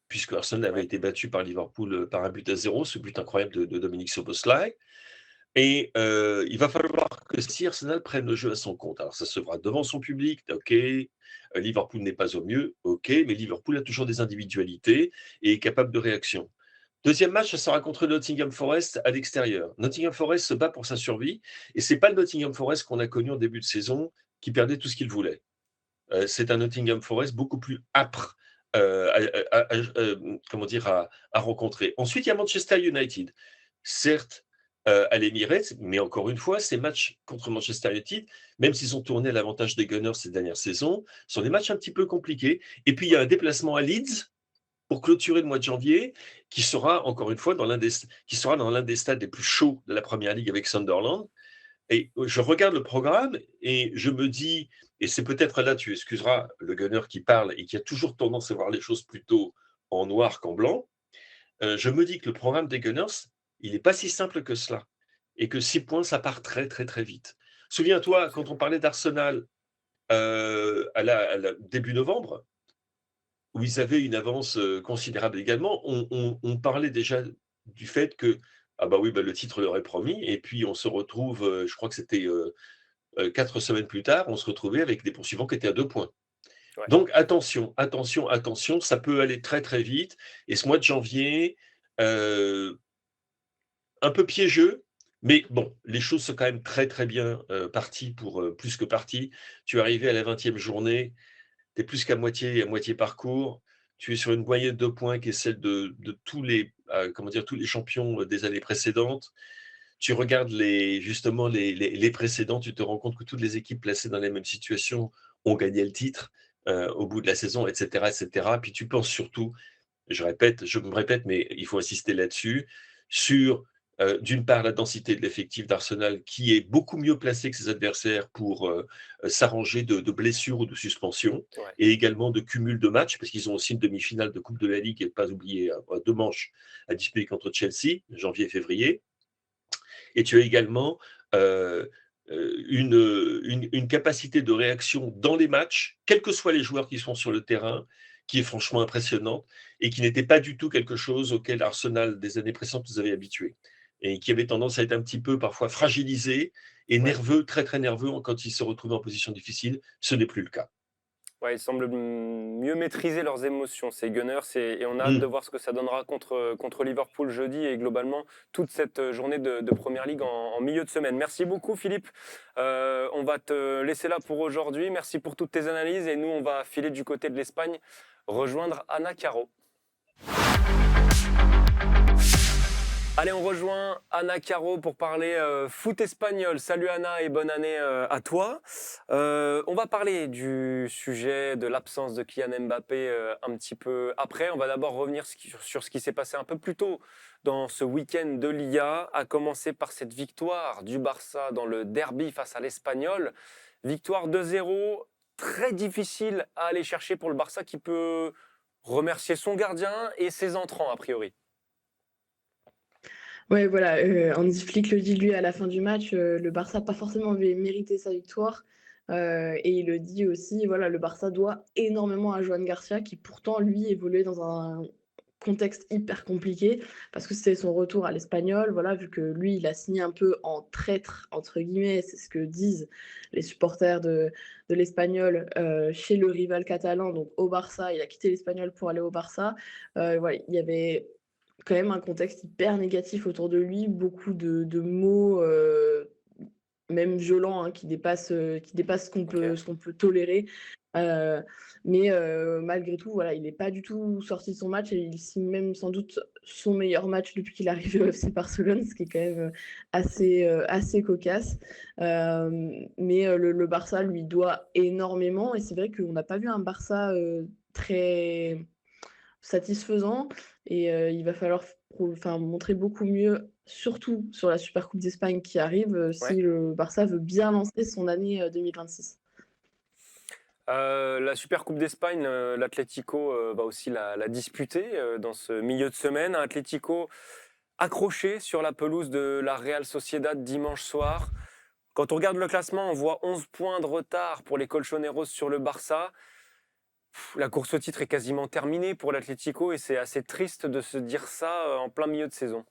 S3: puisque Arsenal avait été battu par Liverpool par 1-0, ce but incroyable de Dominique Szoboszlai. Et il va falloir que si Arsenal prenne le jeu à son compte. Alors ça se fera devant son public, ok. Liverpool n'est pas au mieux, ok. Mais Liverpool a toujours des individualités et est capable de réaction. Deuxième match, ça sera contre Nottingham Forest à l'extérieur. Nottingham Forest se bat pour sa survie. Et ce n'est pas le Nottingham Forest qu'on a connu en début de saison qui perdait tout ce qu'il voulait. C'est un Nottingham Forest beaucoup plus âpre à rencontrer. Ensuite, il y a Manchester United. Certes, à l'Emirates, mais encore une fois, ces matchs contre Manchester United, même s'ils ont tourné à l'avantage des Gunners ces dernières saisons, sont des matchs un petit peu compliqués. Et puis, il y a un déplacement à Leeds pour clôturer le mois de janvier, qui sera, encore une fois, dans l'un des stades les plus chauds de la Première Ligue avec Sunderland. Et je regarde le programme et je me dis, et c'est peut-être là, tu excuseras le gunner qui parle et qui a toujours tendance à voir les choses plutôt en noir qu'en blanc, je me dis que le programme des Gunners, il n'est pas si simple que cela. Et que 6 points, ça part très, très, très vite. Souviens-toi, quand on parlait d'Arsenal début novembre, où ils avaient une avance considérable également, on parlait déjà du fait que le titre leur est promis, et puis on se retrouve, je crois que c'était 4 semaines plus tard, on se retrouvait avec des poursuivants qui étaient à 2 points. Donc attention, ça peut aller très très vite, et ce mois de janvier, un peu piégeux, mais bon, les choses sont quand même très très bien parties pour plus que parties. Tu es arrivé à la 20e journée, tu es plus qu'à moitié parcours, tu es sur une moyenne de points qui est celle de tous les, comment dire, tous les champions des années précédentes. Tu regardes justement les précédents, tu te rends compte que toutes les équipes placées dans les mêmes situations ont gagné le titre au bout de la saison, etc., etc. Puis tu penses surtout, je me répète, mais il faut insister là-dessus, sur d'une part la densité de l'effectif d'Arsenal qui est beaucoup mieux placé que ses adversaires pour s'arranger de blessures ou de suspensions,
S1: Ouais.
S3: et également de cumul de matchs, parce qu'ils ont aussi une demi-finale de Coupe de la Ligue et pas oublier 2 manches à disputer contre Chelsea, janvier et février. Et tu as également une capacité de réaction dans les matchs, quels que soient les joueurs qui sont sur le terrain, qui est franchement impressionnante et qui n'était pas du tout quelque chose auquel Arsenal des années précédentes nous avait habitués et qui avait tendance à être un petit peu parfois fragilisé et
S1: Ouais.
S3: nerveux, très très nerveux quand ils se retrouvaient en position difficile. Ce n'est plus le cas.
S1: Ouais, ils semblent mieux maîtriser leurs émotions, ces Gunners, et on a hâte de
S3: Mmh.
S1: voir ce que ça donnera contre Liverpool jeudi et globalement toute cette journée de Première Ligue en milieu de semaine. Merci beaucoup, Philippe. On va te laisser là pour aujourd'hui. Merci pour toutes tes analyses et nous, on va filer du côté de l'Espagne, rejoindre Ana Caro. Allez, on rejoint Ana Caro pour parler foot espagnol. Salut Ana et bonne année à toi. On va parler du sujet de l'absence de Kylian Mbappé un petit peu après. On va d'abord revenir sur ce qui s'est passé un peu plus tôt dans ce week-end de Liga, à commencer par cette victoire du Barça dans le derby face à l'Espagnol. Victoire 2-0, très difficile à aller chercher pour le Barça qui peut remercier son gardien et ses entrants a priori.
S4: Ouais, voilà, Hansi Flick le dit lui à la fin du match, le Barça a pas forcément mérité sa victoire, et il le dit aussi, voilà, le Barça doit énormément à Joan Garcia qui pourtant lui évoluait dans un contexte hyper compliqué parce que c'était son retour à l'Espagnol, voilà, vu que lui, il a signé un peu en «traître» entre guillemets, c'est ce que disent les supporters de l'Espagnol, chez le rival catalan, donc au Barça. Il a quitté l'Espagnol pour aller au Barça. Voilà, il y avait quand même un contexte hyper négatif autour de lui, beaucoup de mots, même violents, hein, qui dépassent
S1: Ok.
S4: ce qu'on peut tolérer. Heu, mais malgré tout, voilà, il n'est pas du tout sorti de son match et il signe même sans doute son meilleur match depuis qu'il est arrivé au FC Barcelone, ce qui est quand même, assez cocasse. Mais le Barça lui doit énormément et c'est vrai qu'on n'a pas vu un Barça, très satisfaisant et il va falloir montrer beaucoup mieux, surtout sur la Super Coupe d'Espagne qui arrive,
S1: Ouais.
S4: si le Barça veut bien lancer son année, 2026.
S1: La Super Coupe d'Espagne, l'Atlético va aussi la disputer dans ce milieu de semaine. Un Atlético accroché sur la pelouse de la Real Sociedad dimanche soir. Quand on regarde le classement, on voit 11 points de retard pour les Colchoneros sur le Barça. La course au titre est quasiment terminée pour l'Atlético et c'est assez triste de se dire ça en plein milieu de saison.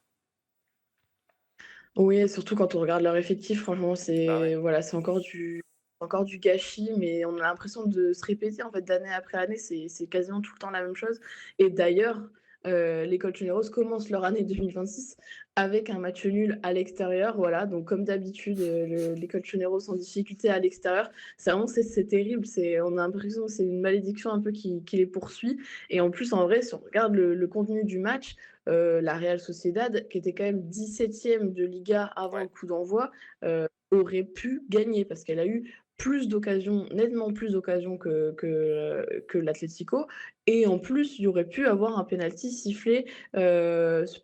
S4: Oui, surtout quand on regarde leur effectif, franchement,
S1: Bah ouais.
S4: c'est voilà, c'est encore du gâchis, mais on a l'impression de se répéter, en fait, d'année après année. C'est quasiment tout le temps la même chose et d'ailleurs, les Colchoneros commencent leur année 2026 avec un match nul à l'extérieur, voilà, donc comme d'habitude, les Colchoneros en difficulté à l'extérieur. C'est terrible, on a l'impression que c'est une malédiction un peu qui les poursuit et en plus, en vrai, si on regarde le contenu du match, la Real Sociedad, qui était quand même 17e de Liga avant
S1: Ouais.
S4: le coup d'envoi, aurait pu gagner parce qu'elle a eu plus d'occasions, nettement plus d'occasions que l'Atlético et en plus, il y aurait pu avoir un penalty sifflé,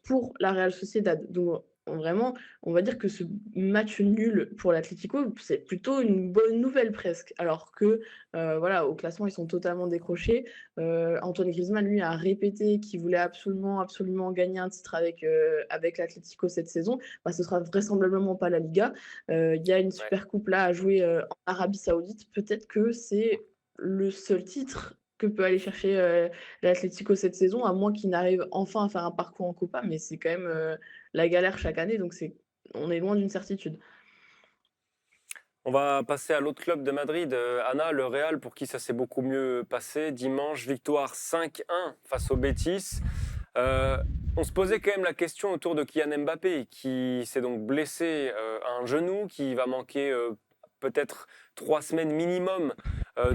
S4: pour la Real Sociedad. Donc vraiment, on va dire que ce match nul pour l'Atlético, c'est plutôt une bonne nouvelle presque. Alors que, voilà, au classement, ils sont totalement décrochés. Antoine Griezmann, lui, a répété qu'il voulait absolument, absolument gagner un titre avec l'Atlético cette saison. Bah, ce sera vraisemblablement pas la Liga. Il y a une
S1: Ouais.
S4: super coupe là à jouer en Arabie Saoudite. Peut-être que c'est le seul titre que peut aller chercher l'Atlético cette saison, à moins qu'il n'arrive enfin à faire un parcours en Copa, mais c'est quand même la galère chaque année, donc on est loin d'une certitude.
S1: On va passer à l'autre club de Madrid, Anna, le Real, pour qui ça s'est beaucoup mieux passé. Dimanche, victoire 5-1 face au Betis. Euh, on se posait quand même la question autour de Kylian Mbappé, qui s'est donc blessé à un genou, qui va manquer peut-être 3 semaines minimum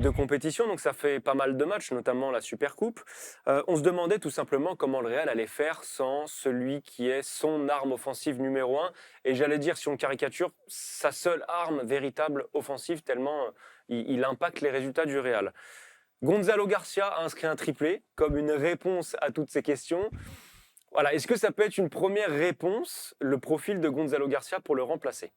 S1: de compétition, donc ça fait pas mal de matchs, notamment la Supercoupe. On se demandait tout simplement comment le Real allait faire sans celui qui est son arme offensive numéro un. Et j'allais dire, si on le caricature, sa seule arme véritable offensive, tellement il impacte les résultats du Real. Gonzalo Garcia a inscrit un triplé comme une réponse à toutes ces questions. Voilà, est-ce que ça peut être une première réponse, le profil de Gonzalo Garcia pour le remplacer?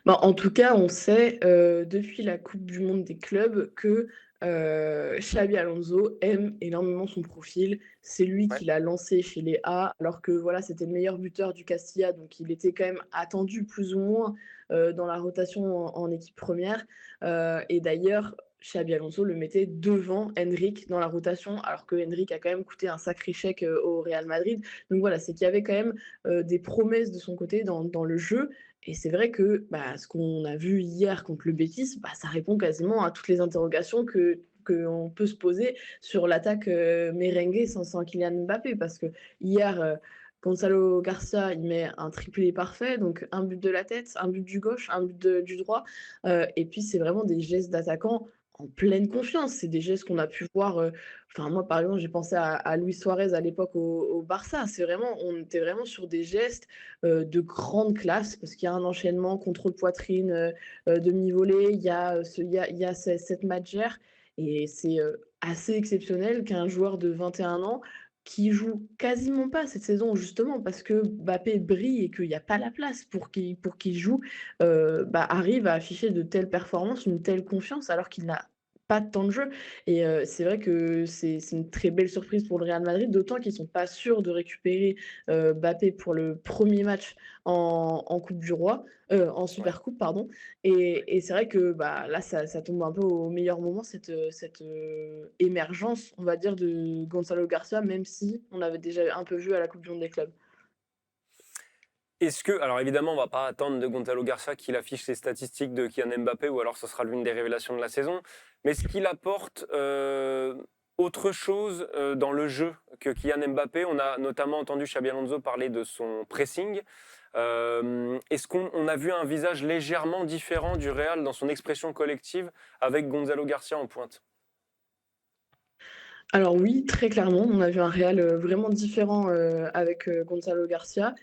S4: Bah, en tout cas, on sait, depuis la coupe du monde des clubs que, Xabi Alonso aime énormément son profil. C'est lui
S1: Ouais.
S4: qui l'a lancé chez les A, alors que voilà, c'était le meilleur buteur du Castilla, donc il était quand même attendu plus ou moins, dans la rotation en équipe première. Et d'ailleurs, Xabi Alonso le mettait devant Endrick dans la rotation, alors que Endrick a quand même coûté un sacré chèque, au Real Madrid. Donc voilà, c'est qu'il y avait quand même, des promesses de son côté dans le jeu. Et c'est vrai que bah, ce qu'on a vu hier contre le Betis, bah, ça répond quasiment à toutes les interrogations qu'on peut se poser sur l'attaque merengue sans Kylian Mbappé. Parce que hier, Gonzalo Garcia, il met un triplé parfait, donc un but de la tête, un but du gauche, un but du droit. Et puis, c'est vraiment des gestes d'attaquant en pleine confiance. C'est des gestes qu'on a pu voir. Enfin, moi, par exemple, j'ai pensé à Luis Suarez à l'époque au Barça. C'est vraiment, on était vraiment sur des gestes de grande classe, parce qu'il y a un enchaînement, contrôle poitrine, demi-volée, il y a cette matchère, et c'est assez exceptionnel qu'un joueur de 21 ans qui joue quasiment pas cette saison, justement parce que Mbappé brille et qu'il n'y a pas la place pour qu'il joue, bah, arrive à afficher de telles performances, une telle confiance alors qu'il n'a pas de temps de jeu. Et c'est vrai que c'est une très belle surprise pour le Real Madrid, d'autant qu'ils sont pas sûrs de récupérer Mbappé pour le premier match en Coupe du Roi, en
S1: Ouais.
S4: Super Coupe, pardon. Et c'est vrai que bah, là, ça tombe un peu au meilleur moment, cette émergence, on va dire, de Gonzalo Garcia, même si on avait déjà un peu vu à la Coupe du Monde des clubs.
S1: Est-ce que, alors évidemment, on va pas attendre de Gonzalo Garcia qu'il affiche ses statistiques de Kylian Mbappé, ou alors ce sera l'une des révélations de la saison, mais est-ce qu'il apporte autre chose dans le jeu que Kylian Mbappé? On a notamment entendu Xabi Alonso parler de son pressing. Est-ce qu'on a vu un visage légèrement différent du Real dans son expression collective avec Gonzalo Garcia en pointe?
S4: Alors oui, très clairement, on a vu un Real, vraiment différent, avec, Gonzalo Garcia,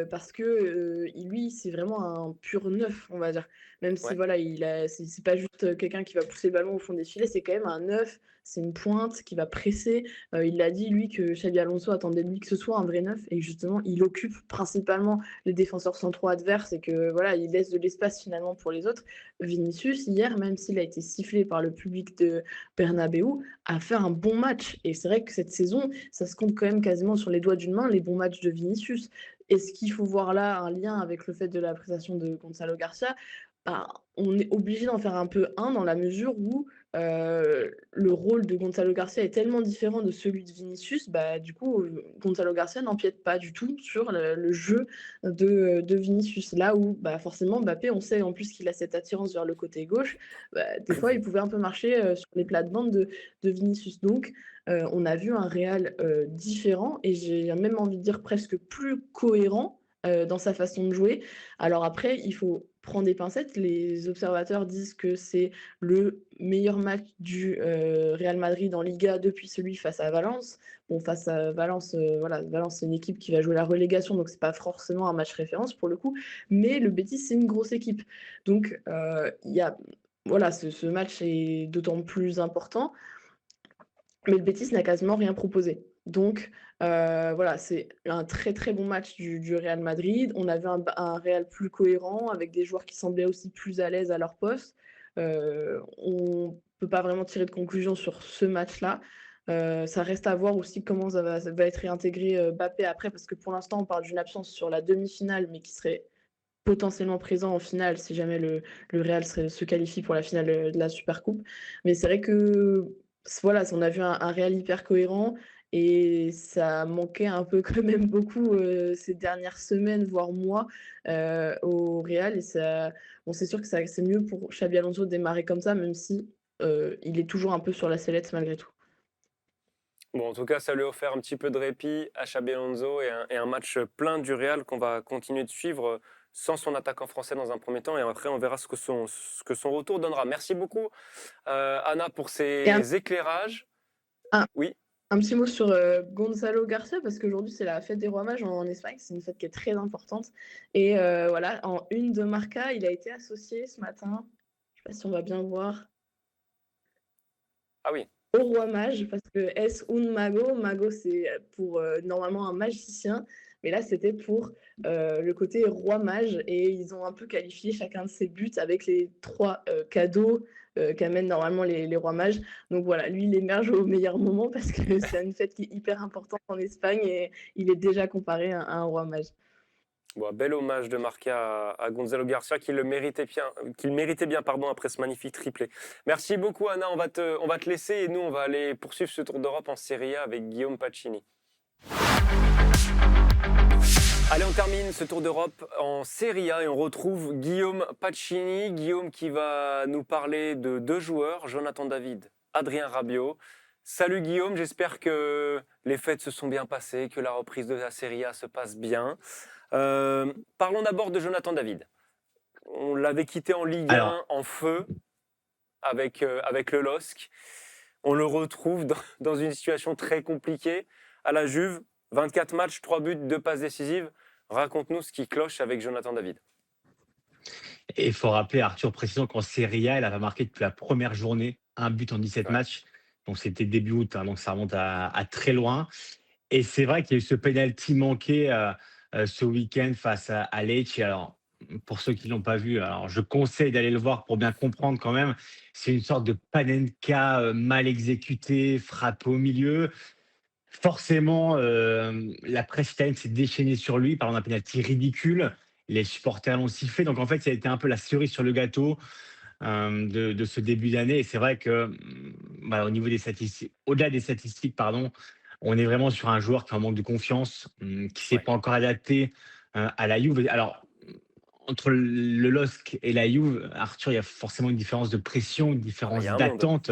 S4: parce que, lui, c'est vraiment un pur neuf, on va dire. Même si
S1: Ouais.
S4: voilà, c'est pas juste, quelqu'un qui va pousser le ballon au fond des filets, c'est quand même un neuf, c'est une pointe qui va presser. Il l'a dit lui que Xabi Alonso attendait de lui que ce soit un vrai neuf, et justement, il occupe principalement les défenseurs centraux adverses, et que voilà, il laisse de l'espace finalement pour les autres. Vinicius hier, même s'il a été sifflé par le public de Bernabéu, a fait un bon match. Et c'est vrai que cette saison, ça se compte quand même quasiment sur les doigts d'une main, les bons matchs de Vinicius. Est-ce qu'il faut voir là un lien avec le fait de la prestation de Gonzalo Garcia? Bah, on est obligé d'en faire un peu un, dans la mesure où le rôle de Gonzalo Garcia est tellement différent de celui de Vinicius, bah, du coup, Gonzalo Garcia n'empiète pas du tout sur le jeu de Vinicius. Là où bah, forcément Mbappé, on sait en plus qu'il a cette attirance vers le côté gauche, bah, des fois il pouvait un peu marcher sur les plates-bandes de Vinicius. Donc on a vu un Real différent, et j'ai même envie de dire presque plus cohérent dans sa façon de jouer. Alors après, il faut prendre des pincettes. Les observateurs disent que c'est le meilleur match du Real Madrid en Liga depuis celui face à Valence. Bon, face à Valence, voilà, Valence, c'est une équipe qui va jouer la relégation, donc c'est pas forcément un match référence pour le coup. Mais le Betis, c'est une grosse équipe. Donc, il y a, voilà, ce match est d'autant plus important. Mais le Betis n'a quasiment rien proposé. Donc, voilà, c'est un très, très bon match du Real Madrid. On avait un Real plus cohérent, avec des joueurs qui semblaient aussi plus à l'aise à leur poste. On peut pas vraiment tirer de conclusion sur ce match-là. Ça reste à voir aussi comment ça va être réintégré, Mbappé après, parce que pour l'instant, on parle d'une absence sur la demi-finale, mais qui serait potentiellement présent en finale si jamais le Real se qualifie pour la finale, de la Supercoupe. Mais c'est vrai que voilà, on a vu un Real hyper cohérent, et ça manquait un peu quand même beaucoup, ces dernières semaines, voire mois, au Real. Et ça, bon, c'est sûr que c'est mieux pour Xabi Alonso de démarrer comme ça, même si, il est toujours un peu sur la sellette malgré tout.
S1: Bon, en tout cas, ça lui a offert un petit peu de répit à Xabi Alonso, et un match plein du Real qu'on va continuer de suivre sans son attaquant français dans un premier temps, et après on verra ce que son retour donnera. Merci beaucoup Anna pour
S4: Et un,
S1: ces éclairages.
S4: un-
S1: Oui,
S4: un petit mot sur Gonzalo Garcia, parce qu'aujourd'hui c'est la fête des rois mages en Espagne, c'est une fête qui est très importante. Et voilà, en une de Marca, il a été associé ce matin, je sais pas si on va bien voir,
S1: ah oui,
S4: au roi mage, parce que es un mago, mago c'est pour normalement un magicien, mais là c'était pour le côté roi mage, et ils ont un peu qualifié chacun de ses buts avec les 3 cadeaux qu'amènent normalement les rois mages. Donc voilà, lui il émerge au meilleur moment parce que c'est une fête qui est hyper importante en Espagne et il est déjà comparé à un roi mage.
S1: bon, bel hommage de Marca à Gonzalo Garcia qu'il méritait bien pardon, après ce magnifique triplé. Merci beaucoup Anna, on va te laisser et nous on va aller poursuivre ce tour d'Europe en Serie A avec Guillaume Pacini. Allez, on termine ce tour d'Europe en Serie A et on retrouve Guillaume Pacini. Guillaume qui va nous parler de 2 joueurs, Jonathan David, Adrien Rabiot. Salut Guillaume, j'espère que les fêtes se sont bien passées, que la reprise de la Serie A se passe bien. Parlons d'abord de Jonathan David. On l'avait quitté en Ligue 1
S5: Alors,
S1: en feu avec le LOSC. On le retrouve dans une situation très compliquée à la Juve. 24 matchs, 3 buts, 2 passes décisives. Raconte-nous ce qui cloche avec Jonathan David.
S5: et il faut rappeler, Arthur, précisant qu'en Serie A, il avait marqué depuis la première journée un but en 17
S1: Ouais.
S5: matchs. Donc, c'était début août, hein, donc ça remonte à très loin. Et c'est vrai qu'il y a eu ce penalty manqué ce week-end face à Lecce. Alors, pour ceux qui ne l'ont pas vu, alors je conseille d'aller le voir pour bien comprendre quand même. C'est une sorte de panenka mal exécuté, frappé au milieu. Forcément, la presse italienne s'est déchaînée sur lui par un penalty ridicule. Les supporters l'ont sifflé. Donc, en fait, ça a été un peu la cerise sur le gâteau de ce début d'année. Et c'est vrai que, au niveau des statistiques, au-delà des statistiques, pardon, on est vraiment sur un joueur qui est en manque de confiance, qui ne s'est
S1: Ouais.
S5: pas encore adapté à la Juve. Alors, entre le LOSC et la Juve, Arthur, il y a forcément une différence de pression, une
S1: Ah bah, il y
S5: différence
S1: a un monde.
S5: d'attente.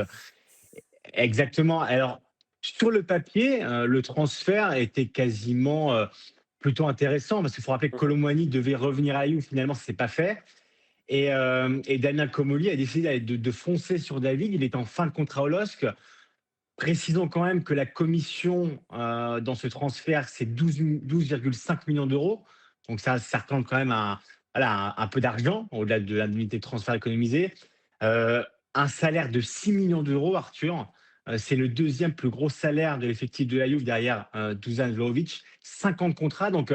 S5: Exactement. Alors, sur le papier, le transfert était quasiment plutôt intéressant parce qu'il faut rappeler que
S1: Mhm.
S5: Kolo Muani devait revenir à Juve. Finalement, ce n'est pas fait. Et Daniel Comoli a décidé de foncer sur David. Il est en fin de contrat au LOSC. Précisons quand même que la commission dans ce transfert, c'est 12,5 millions d'euros. Donc ça représente quand même voilà, un peu d'argent, au-delà de l'indemnité de transfert économisée. Euh, un salaire de 6 millions d'euros, Arthur. C'est le deuxième plus gros salaire de l'effectif de la Juve derrière Dusan Vlahovic. 50 contrats. Donc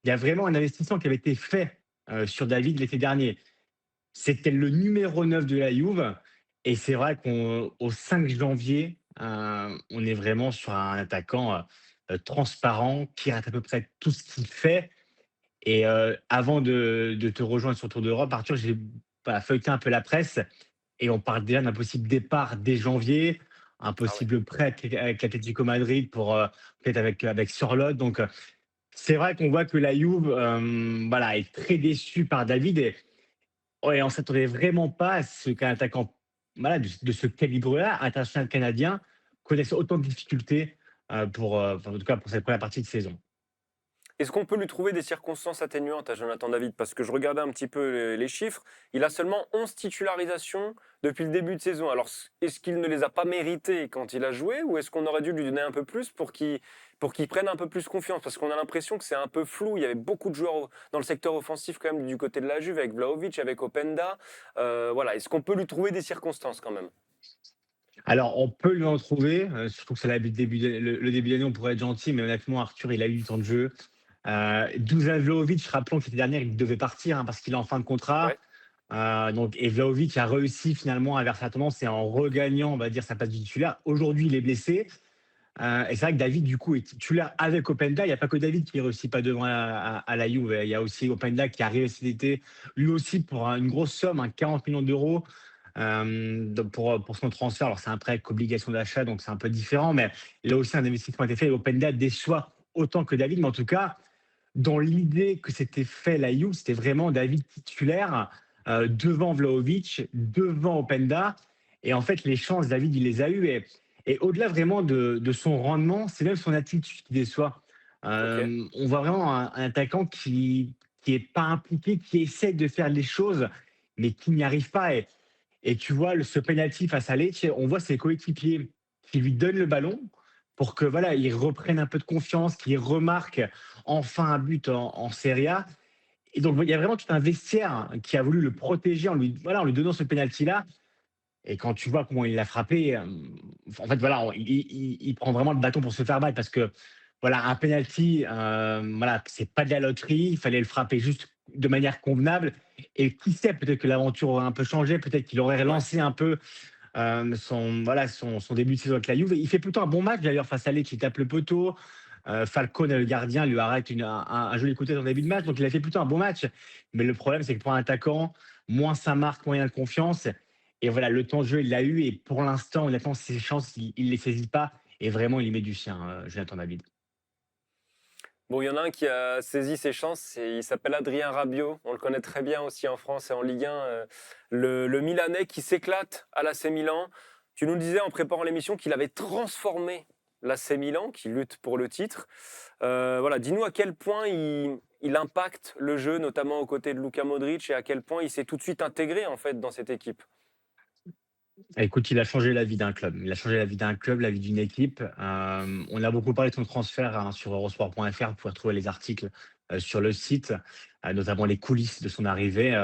S5: il y a vraiment un investissement qui avait été fait sur David l'été dernier. C'était le numéro 9 de la Juve. Et c'est vrai qu'au 5 janvier, on est vraiment sur un attaquant transparent qui rate à peu près tout ce qu'il fait. Et avant de te rejoindre sur Tour d'Europe, Arthur, j'ai feuilleté un peu la presse et on parle déjà d'un possible départ dès janvier, un
S1: Ah ouais.
S5: possible prêt avec l'Atlético Madrid pour peut-être avec Sorloth. Donc, c'est vrai qu'on voit que la Juve est très déçue par David. Et ouais, on s'attendait vraiment pas à ce qu'un attaquant de ce calibre-là, international canadien, connaisse autant de difficultés en tout cas pour cette première partie de saison.
S1: Est-ce qu'on peut lui trouver des circonstances atténuantes à Jonathan David? Parce que je regardais un petit peu les chiffres. Il a seulement 11 titularisations depuis le début de saison. Alors, est-ce qu'il ne les a pas méritées quand il a joué ou est-ce qu'on aurait dû lui donner un peu plus pour qu'il prenne un peu plus confiance? Parce qu'on a l'impression que c'est un peu flou. Il y avait beaucoup de joueurs dans le secteur offensif quand même du côté de la Juve, avec Vlahovic, avec Openda. Voilà. Est-ce qu'on peut lui trouver des circonstances quand même?
S5: Alors, on peut lui en trouver, surtout que c'est le début d'année, on pourrait être gentil, mais honnêtement, Arthur, il a eu du temps de jeu. Dusan Vlahovic, rappelons que l'année dernière, il devait partir parce qu'il est en fin de contrat.
S1: Ouais.
S5: Et Vlahovic a réussi finalement à inverser la tendance et en regagnant, on va dire, sa place de titulaire. Aujourd'hui, il est blessé. Et c'est vrai que David, du coup, est titulaire avec Openda. Il n'y a pas que David qui ne réussit pas devant à la Juve. Il y a aussi Openda qui est arrivé cet été, lui aussi pour une grosse somme, 40 millions d'euros pour son transfert. Alors, c'est un prêt avec obligation d'achat, donc c'est un peu différent. Mais là aussi, un investissement a été fait. Et Openda déçoit autant que David. Mais en tout cas, dans l'idée que c'était fait la Juve, c'était vraiment David titulaire devant Vlahovic, devant Openda. Et en fait, les chances, David, il les a eues. Et au-delà vraiment de son rendement, c'est même son attitude qui déçoit.
S1: Ok.
S5: On voit vraiment un attaquant qui qui est pas impliqué, qui essaie de faire les choses, mais qui n'y arrive pas. Et tu vois, ce penalty face à Lecce, on voit ses coéquipiers qui lui donnent le ballon pour que voilà, il reprenne un peu de confiance, qu'il remarque enfin un but en Serie A. Et donc, il y a vraiment tout un vestiaire qui a voulu le protéger en lui donnant ce penalty-là. Et quand tu vois comment il l'a frappé, en fait, voilà, il prend vraiment le bâton pour se faire battre parce que, voilà, un penalty, voilà, c'est pas de la loterie. Il fallait le frapper juste de manière convenable. Et qui sait, peut-être que l'aventure aurait un peu changé, peut-être qu'il aurait
S1: Ouais.
S5: relancé un peu son début de saison avec la Juve. Il fait plutôt un bon match d'ailleurs face à Lecce, il tape le poteau. Falcone, le gardien, lui arrête un joli coup de tête en début de match. Donc il a fait plutôt un bon match. Mais le problème, c'est que pour un attaquant, moins ça marque, moins il a de confiance. Et voilà, le temps de jeu, il l'a eu. Et pour l'instant, honnêtement, ses chances, il ne les saisit pas. Et vraiment, il y met du sien, Jonathan David.
S1: Bon, il y en a un qui a saisi ses chances, il s'appelle Adrien Rabiot. On le connaît très bien aussi en France et en Ligue 1. Le Milanais qui s'éclate à l'AC Milan. Tu nous disais en préparant l'émission qu'il avait transformé l'AC Milan, qui lutte pour le titre. Voilà, dis-nous à quel point il impacte le jeu, notamment aux côtés de Luka Modric, et à quel point il s'est tout de suite intégré en fait dans cette équipe.
S5: Écoute, il a changé la vie d'un club. Il a changé la vie d'un club, la vie d'une équipe. On a beaucoup parlé de son transfert sur eurosport.fr. Vous pouvez retrouver les articles sur le site, notamment les coulisses de son arrivée.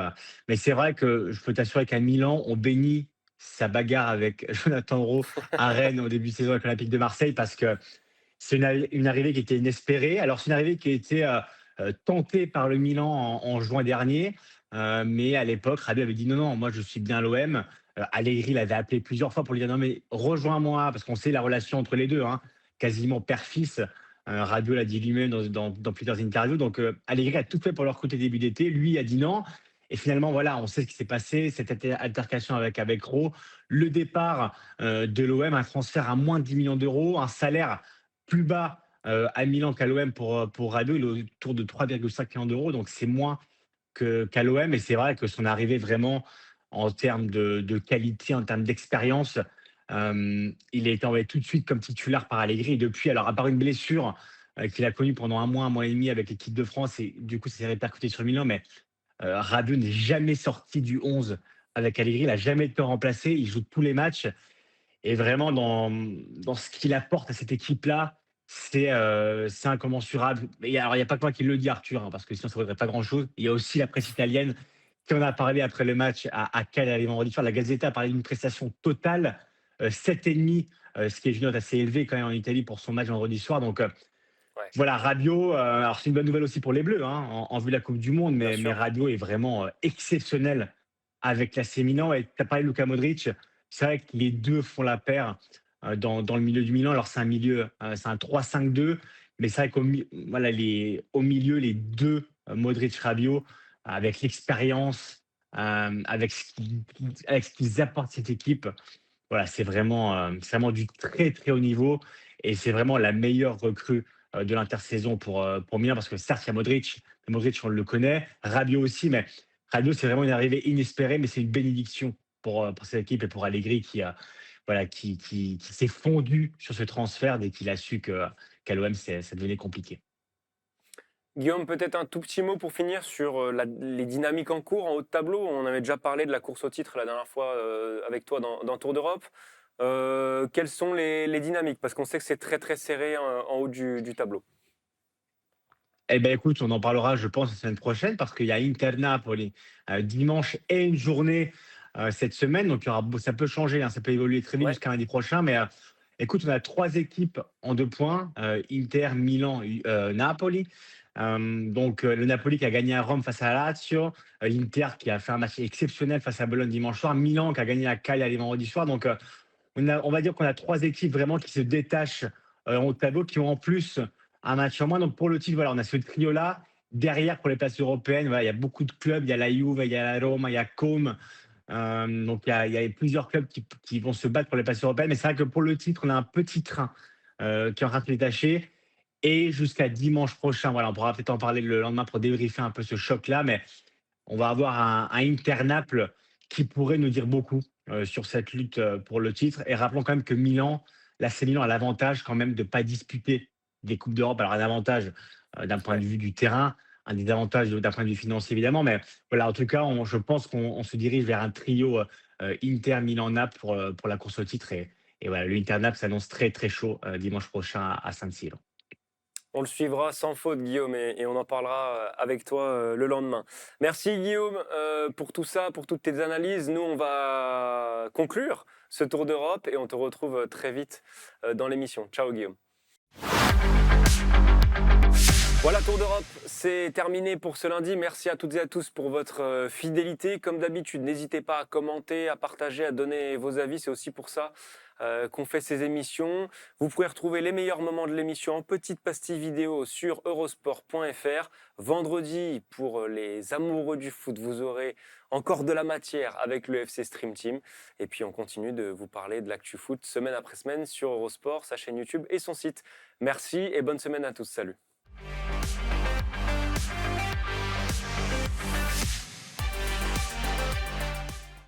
S5: Mais c'est vrai que je peux t'assurer qu'à Milan, on bénit sa bagarre avec Jonathan Rowe à Rennes au début de saison avec l'Olympique de Marseille parce que c'est une arrivée qui était inespérée. Alors, c'est une arrivée qui a été tentée par le Milan en juin dernier. Mais à l'époque, Rabiot avait dit non, non, moi je suis bien à l'OM. Allegri l'avait appelé plusieurs fois pour lui dire non, mais rejoins-moi, parce qu'on sait la relation entre les deux, hein, quasiment père-fils. Rabiot l'a dit lui-même dans plusieurs interviews. Donc, Allegri a tout fait pour leur recruter début d'été. Lui a dit non. Et finalement, voilà, on sait ce qui s'est passé, cette altercation avec Rowe, le départ de l'OM, un transfert à moins de 10 millions d'euros, un salaire plus bas à Milan qu'à l'OM pour Rabiot. Il est autour de 3,5 millions d'euros, donc c'est moins qu'à l'OM. Et c'est vrai que son arrivée vraiment en termes de qualité, en termes d'expérience, il a été envoyé tout de suite comme titulaire par Allegri. Et depuis, alors à part une blessure qu'il a connue pendant un mois et demi avec l'équipe de France, et du coup ça s'est répercuté sur Milan, mais Rabiot n'est jamais sorti du 11 avec Allegri, il n'a jamais été remplacé, il joue tous les matchs. Et vraiment, dans ce qu'il apporte à cette équipe-là, c'est incommensurable. Et alors, il n'y a pas que moi qui le dis, Arthur, hein, parce que sinon, ça ne vaudrait pas grand-chose. Il y a aussi la presse italienne qui en a parlé après le match à Cagliari vendredi soir. La Gazzetta a parlé d'une prestation totale, 7,5, ce qui est une note assez élevée quand même en Italie pour son match vendredi soir. Donc,
S1: Ouais,
S5: voilà, Rabiot, alors c'est une bonne nouvelle aussi pour les Bleus, hein, en vue de la Coupe du Monde,
S1: bien
S5: mais
S1: sûr.
S5: Rabiot est vraiment exceptionnel avec l'AC Milan. Et tu as parlé de Luka Modric, c'est vrai que les deux font la paire dans le milieu du Milan. Alors c'est un milieu, c'est un 3-5-2, mais c'est vrai voilà, au milieu, les deux, Modric-Rabiot, avec l'expérience, avec ce qu'ils apportent à cette équipe, voilà, c'est vraiment du très, très haut niveau et c'est vraiment la meilleure recrue de l'intersaison pour Milan parce que certes, il y a Modric. Modric, on le connaît. Rabiot aussi, mais Rabiot, c'est vraiment une arrivée inespérée, mais c'est une bénédiction pour cette équipe et pour Allegri voilà, qui s'est fondu sur ce transfert dès qu'il a su qu'à l'OM, ça devenait compliqué.
S1: Guillaume, peut-être un tout petit mot pour finir sur les dynamiques en cours en haut de tableau. On avait déjà parlé de la course au titre la dernière fois avec toi dans Tour d'Europe. Quelles sont les dynamiques? Parce qu'on sait que c'est très très serré en haut du tableau.
S5: Eh bien, écoute, on en parlera, je pense, la semaine prochaine parce qu'il y a Inter-Napoli dimanche et une journée cette semaine. Donc, ça peut changer, hein, ça peut évoluer très vite
S1: Ouais,
S5: jusqu'à lundi prochain. Mais écoute, on a trois équipes en 2 points, Inter, Milan, Napoli. Donc, le Napoli qui a gagné à Rome face à la Lazio, l'Inter qui a fait un match exceptionnel face à Bologne dimanche soir, Milan qui a gagné à Cagliari vendredi soir. Donc, on va dire qu'on a trois équipes vraiment qui se détachent au tableau, qui ont en plus un match en moins. Donc pour le titre, voilà, on a ce trio-là. Derrière, pour les places européennes, voilà, il y a beaucoup de clubs. Il y a la Juve, il y a la Roma, il y a Comme. Donc il y a plusieurs clubs qui vont se battre pour les places européennes. Mais c'est vrai que pour le titre, on a un petit train qui est en train de se détacher. Et jusqu'à dimanche prochain, voilà, on pourra peut-être en parler le lendemain pour débriefer un peu ce choc-là. Mais on va avoir un Inter-Naples qui pourrait nous dire beaucoup sur cette lutte pour le titre. Et rappelons quand même que l'AC Milan a l'avantage quand même de ne pas disputer des Coupes d'Europe. Alors un avantage d'un point
S1: ouais.
S5: de vue du terrain. un désavantage d'un point de vue financier, évidemment. Mais voilà, en tout cas, je pense qu'on se dirige vers un trio Inter, Milan, Naples pour la course au titre. Et voilà, l'Inter Naples s'annonce très, très chaud dimanche prochain à Saint-Siro.
S1: On le suivra sans faute, Guillaume, et on en parlera avec toi le lendemain. Merci, Guillaume, pour tout ça, pour toutes tes analyses. Nous, on va conclure ce Tour d'Europe et on te retrouve très vite dans l'émission. Ciao, Guillaume. Voilà, Tour d'Europe, c'est terminé pour ce lundi. Merci à toutes et à tous pour votre fidélité. Comme d'habitude, n'hésitez pas à commenter, à partager, à donner vos avis. C'est aussi pour ça qu'on fait ces émissions. Vous pouvez retrouver les meilleurs moments de l'émission en petite pastille vidéo sur eurosport.fr. Vendredi, pour les amoureux du foot, vous aurez encore de la matière avec le FC Stream Team. Et puis, on continue de vous parler de l'actu foot semaine après semaine sur Eurosport, sa chaîne YouTube et son site. Merci et bonne semaine à tous. Salut.